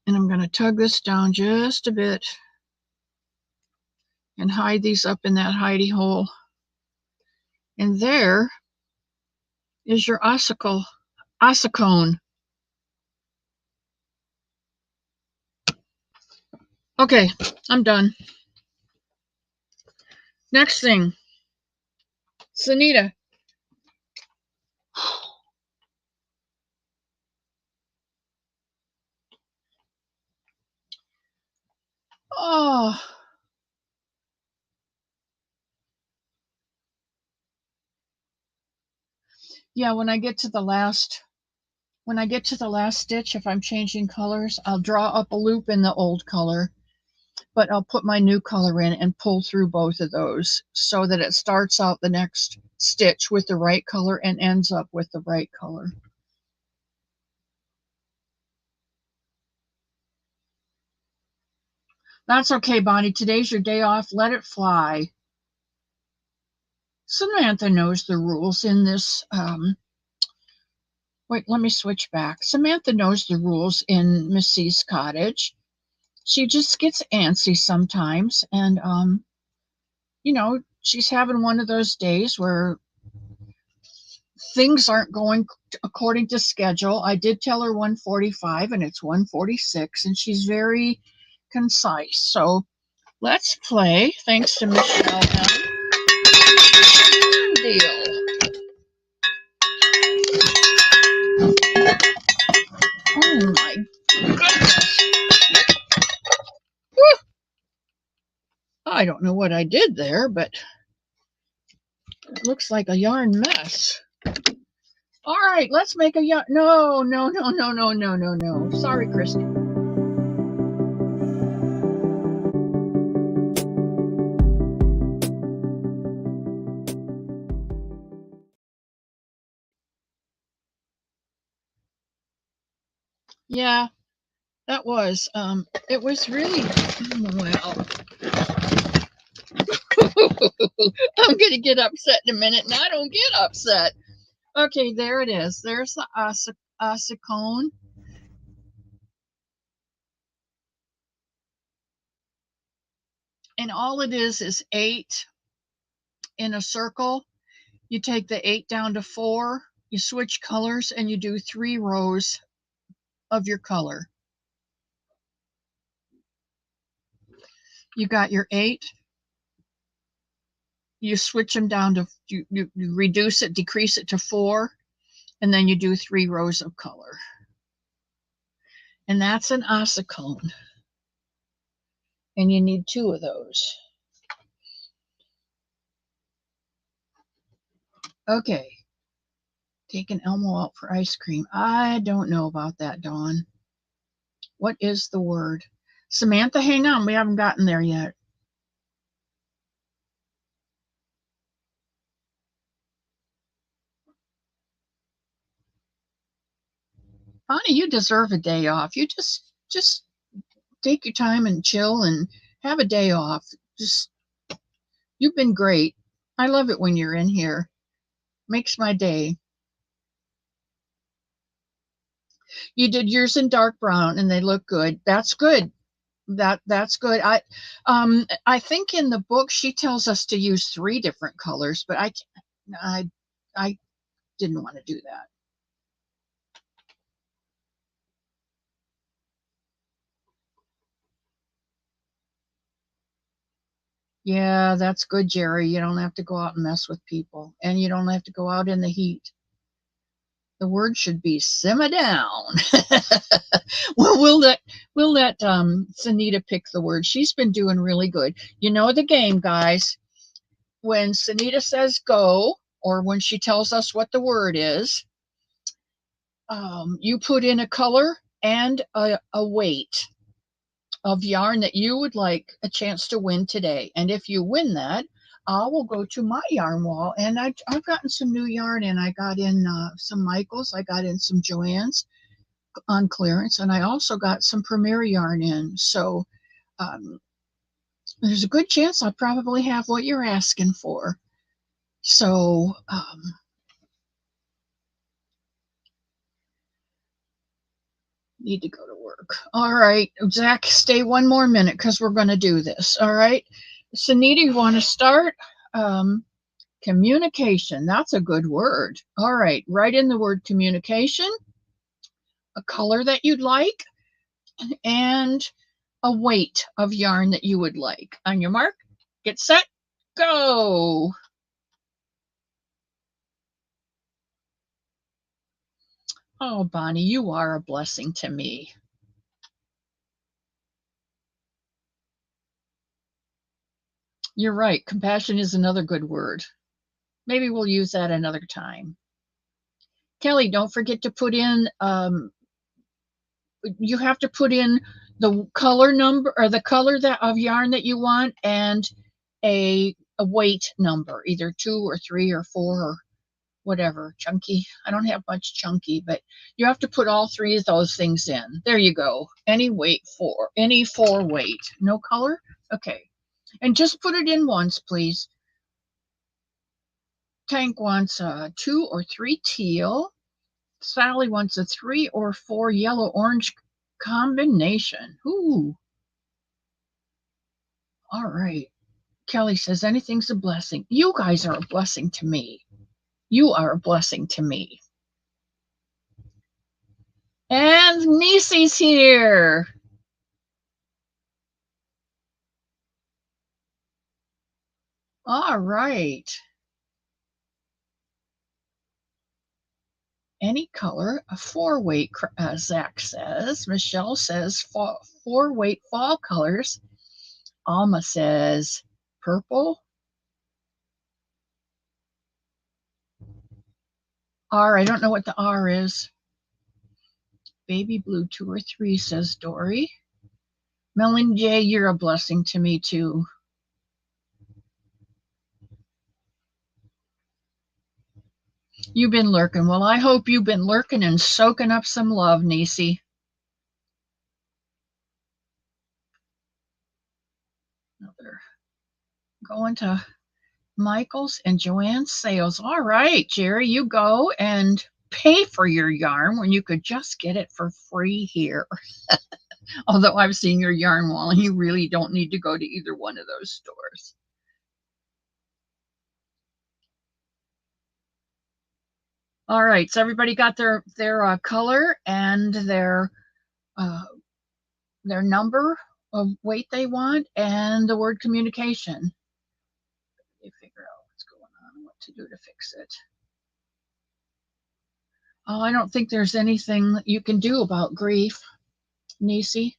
And I'm going to tug this down just a bit and hide these up in that hidey hole. And there is your ossicone. Okay, I'm done. Next thing, Sunita. Oh, yeah, when I get to the last stitch, if I'm changing colors, I'll draw up a loop in the old color, but I'll put my new color in and pull through both of those so that it starts out the next stitch with the right color and ends up with the right color. That's okay, Bonnie. Today's your day off. Let it fly. Samantha knows the rules in this. Wait, let me switch back. Samantha knows the rules in Miss C's cottage. She just gets antsy sometimes, and you know, she's having one of those days where things aren't going according to schedule. I did tell her 1:45, and it's 1:46, and she's very concise. So let's play. Thanks to Michelle M. Deal. Oh my goodness. Woo! I don't know what I did there, but it looks like a yarn mess. All right, let's make a yarn. No. Sorry, Christy. Yeah, that was. It was really well. I'm gonna get upset in a minute, and I don't get upset. Okay, there it is. There's the ossicone. And all it is 8 in a circle. You take the 8 down to 4, you switch colors, and you do 3 rows of your color. You got your 8. You switch them down to, you reduce it, decrease it to 4, and then you do 3 rows of color. And that's an ossicone. And you need 2 of those. Okay. Taking Elmo out for ice cream. I don't know about that, Dawn. What is the word? Samantha, hang on. We haven't gotten there yet. Bonnie, you deserve a day off. You just take your time and chill and have a day off. Just, you've been great. I love it when you're in here. Makes my day. You did yours in dark brown and they look good. That's good. That's good. I think in the book she tells us to use 3 different colors, but I didn't want to do that. Yeah, that's good, Jerry. You don't have to go out and mess with people, and you don't have to go out in the heat. The word should be simmer down. Well, we'll let Sunita pick the word. She's been doing really good. You know the game, guys. When Sunita says go, or when she tells us what the word is, you put in a color and a weight of yarn that you would like a chance to win today. And if you win that, I will go to my yarn wall, and I've gotten some new yarn in. I got in some Michaels, I got in some Joann's on clearance, and I also got some Premier yarn in. So there's a good chance I'll probably have what you're asking for. So need to go to work. All right, Zach, stay one more minute because we're going to do this. All right, Sunita, you want to start? Communication. That's a good word. All right, write in the word communication, a color that you'd like, and a weight of yarn that you would like. On your mark, get set, go. Oh, Bonnie, you are a blessing to me. You're right. Compassion is another good word. Maybe we'll use that another time. Kelly, don't forget to put in, you have to put in the color number or the color that of yarn that you want and a weight number, either 2 or 3 or 4 or whatever. Chunky. I don't have much chunky, but you have to put all 3 of those things in. There you go. Any weight for, any 4 weight. No color? Okay. And just put it in once, please. Tank wants 2 or 3 teal. Sally wants a 3 or 4 yellow orange combination. Ooh. All right. Kelly says anything's a blessing. You guys are a blessing to me. You are a blessing to me. And Nisi's here. All right. Any color, a 4 weight, Zach says. Michelle says 4 weight fall colors. Alma says purple. R, I don't know what the R is. Baby blue 2 or 3, says Dory. Melanie J, you're a blessing to me too. You've been lurking. Well, I hope you've been lurking and soaking up some love, Nisi. Another going to Michael's and Joanne's sales. All right, Jerry, you go and pay for your yarn when you could just get it for free here. Although I've seen your yarn wall and you really don't need to go to either one of those stores. All right, so everybody got their color and their number of weight they want and the word communication. They figure out what's going on and what to do to fix it. Oh, I don't think there's anything you can do about grief, Nisi.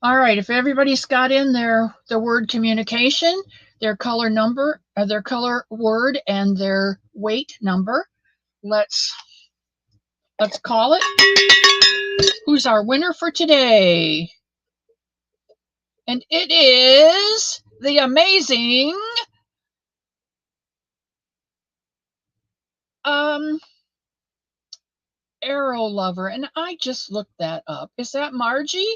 All right, if everybody's got in their word communication, their color number, their color word, and their weight number, let's call it. Who's our winner for today? And it is the amazing Arrow Lover. And I just looked that up. Is that Margie?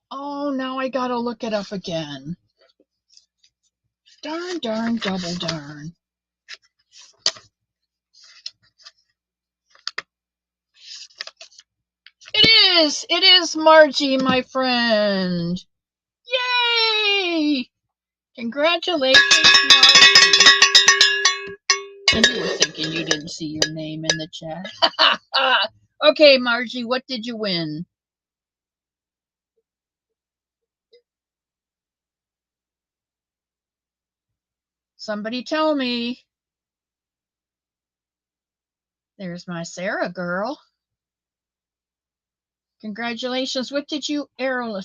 Oh, now I gotta look it up again. Darn, darn, double darn. It is Margie, my friend. Yay! Congratulations, Margie. And you were thinking you didn't see your name in the chat. Okay, Margie, what did you win? Somebody tell me. There's my Sarah girl. Congratulations. What did you, Arrow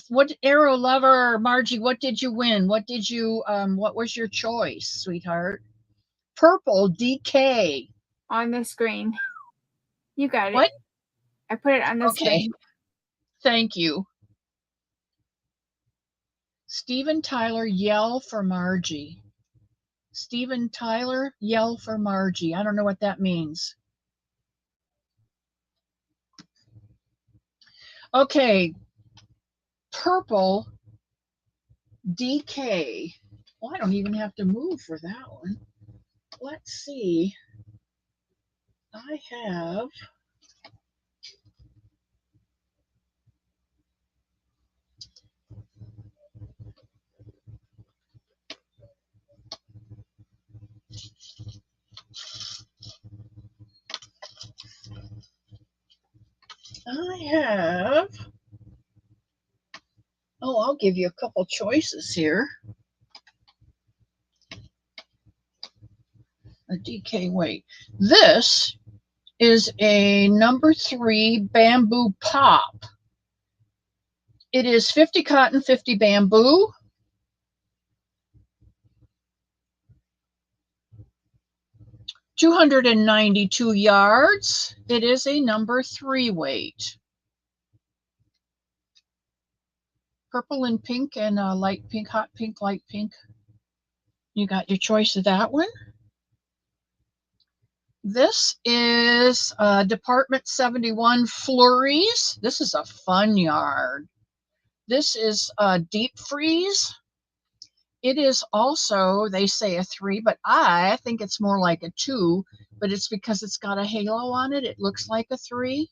Lover, Margie, what did you win? What did you, what was your choice, sweetheart? Purple DK. On the screen. You got it. What? I put it on the screen. Thank you. Steven Tyler, yell for Margie. Steven Tyler, yell for Margie. I don't know what that means. Okay. Purple DK. Well, I don't even have to move for that one. Let's see. I have I'll give you a couple choices here. A DK weight. This is a number 3 bamboo pop. It is 50 cotton, 50 bamboo. $292 yards. It is a number 3 weight. Purple and pink and light pink, hot pink, light pink. You got your choice of that one. This is Department 71 Flurries. This is a fun yard. This is deep freeze. It is also, they say, a 3, but I think it's more like a 2, but it's because it's got a halo on it. It looks like a 3.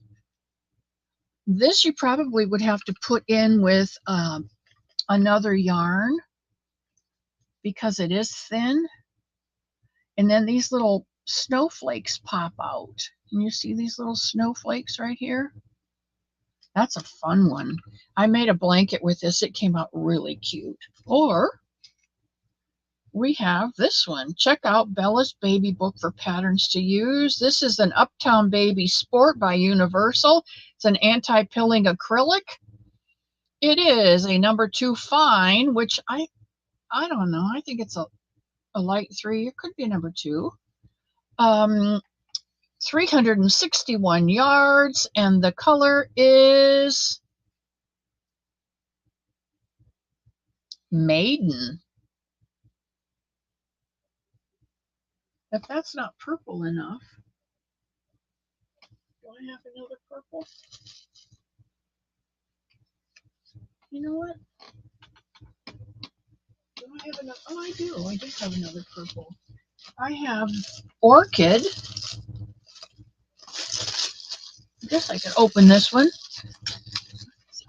This you probably would have to put in with another yarn because it is thin. And then these little snowflakes pop out. Can you see these little snowflakes right here? That's a fun one. I made a blanket with this. It came out really cute. Or we have this one. Check out Bella's Baby Book for Patterns to Use. This is an Uptown Baby Sport by Universal. It's an anti-pilling acrylic. It is a number 2 fine, which I don't know. I think it's a light 3. It could be a number 2. 361 yards, and the color is Maiden. If that's not purple enough, do I have another purple? You know what? Do I have another? Oh, I do. I do have another purple. I have Orchid. I guess I can open this one.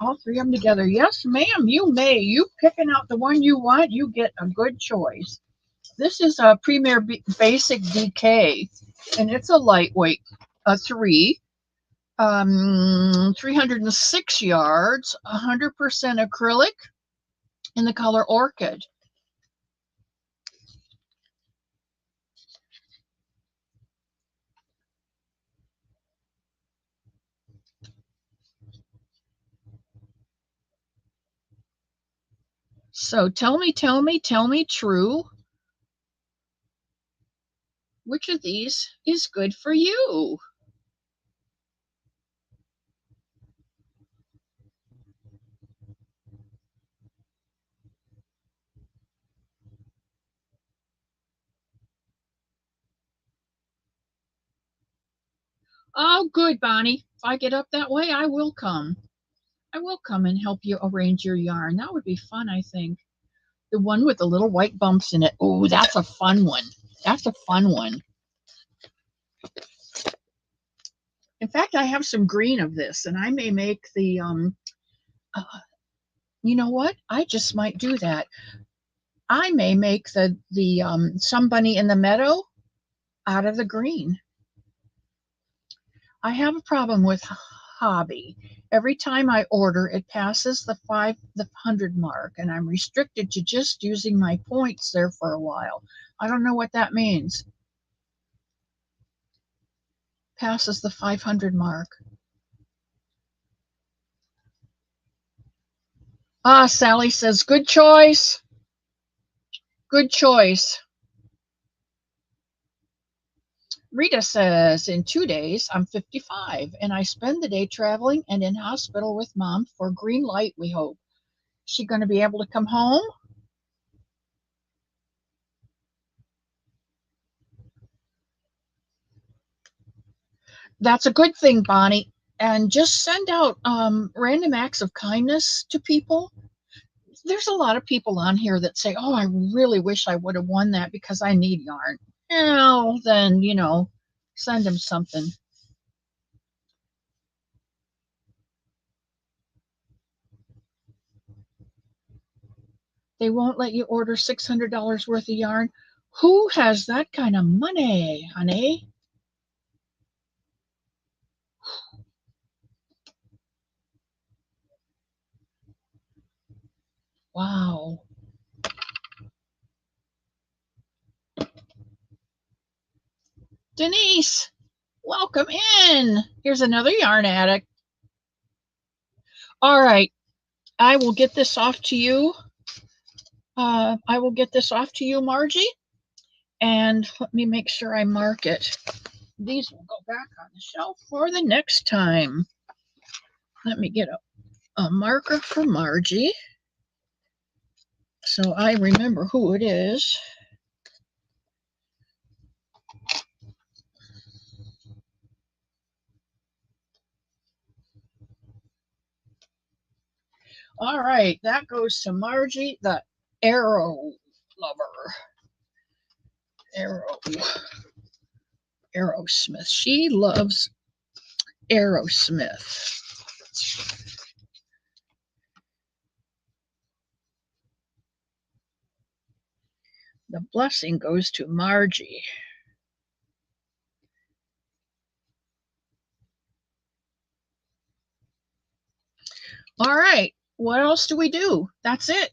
All 3 of them together. Yes, ma'am, you may. You picking out the one you want, you get a good choice. This is a Premier Basic DK, and it's a lightweight, a 3. 306 yards, 100% acrylic, in the color Orchid. So tell me true, which of these is good for you? Oh, good, Bonnie. If I get up that way, I will come. I will come and help you arrange your yarn. That would be fun, I think. The one with the little white bumps in it. Oh, that's a fun one. That's a fun one. In fact, I have some green of this, and I may make the, you know what? I just might do that. I may make the Someunny in the Meadow out of the green. I have a problem with Hobby. Every time I order, it passes the 500 mark, and I'm restricted to just using my points there for a while. I don't know what that means. Passes the 500 mark. Ah, Sally says, good choice. Good choice. Rita says, in 2 days, I'm 55, and I spend the day traveling and in hospital with Mom for green light, we hope. Is she going to be able to come home? That's a good thing, Bonnie. And just send out random acts of kindness to people. There's a lot of people on here that say, oh, I really wish I would have won that because I need yarn. Well, then, send them something. They won't let you order $600 worth of yarn. Who has that kind of money, honey? Wow. Denise, welcome in. Here's another yarn addict. All right. I will get this off to you. Margie. And let me make sure I mark it. These will go back on the shelf for the next time. Let me get a marker for Margie so I remember who it is. All right, that goes to Margie, the arrow lover. Aerosmith. She loves Aerosmith. The blessing goes to Margie. All right, what else do we do? That's it.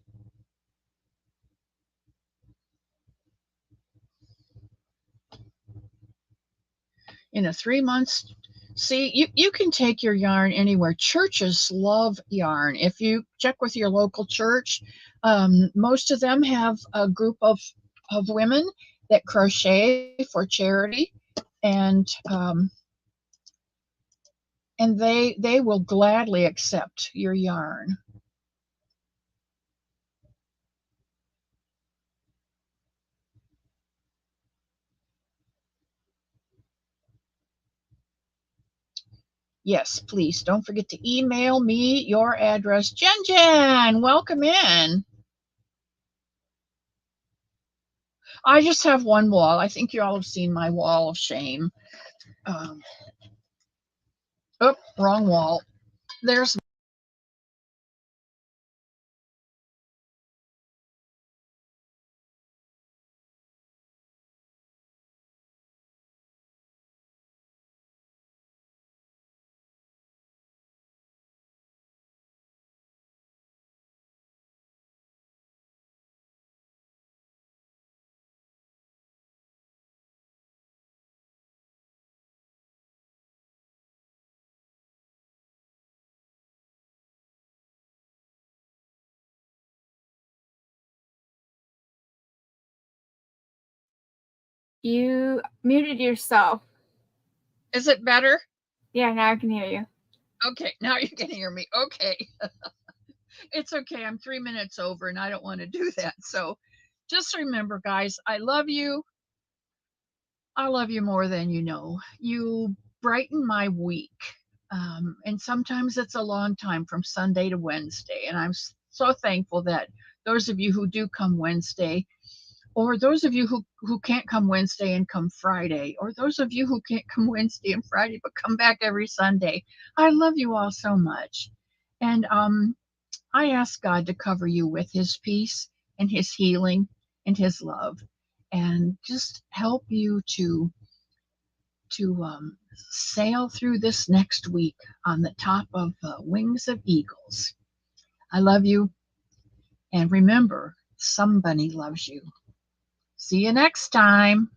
in a 3 months. See, you can take your yarn anywhere. Churches love yarn. If you check with your local church, most of them have a group of women that crochet for charity, and they will gladly accept your yarn. Yes, please don't forget to email me your address. Jen Jen, welcome in. I just have one wall. I think you all have seen my wall of shame. Um, oh, wrong wall. There's You muted yourself. Is it better? Yeah, now I can hear you. Okay, now you can hear me. Okay. It's okay. I'm 3 minutes over and I don't want to do that. So just remember, guys, I love you. I love you more than you know. You brighten my week. And sometimes it's a long time from Sunday to Wednesday. And I'm so thankful that those of you who do come Wednesday, or those of you who can't come Wednesday and come Friday, or those of you who can't come Wednesday and Friday but come back every Sunday, I love you all so much. And I ask God to cover you with his peace and his healing and his love, and just help you to sail through this next week on the top of wings of eagles. I love you, and remember, somebody loves you. See you next time.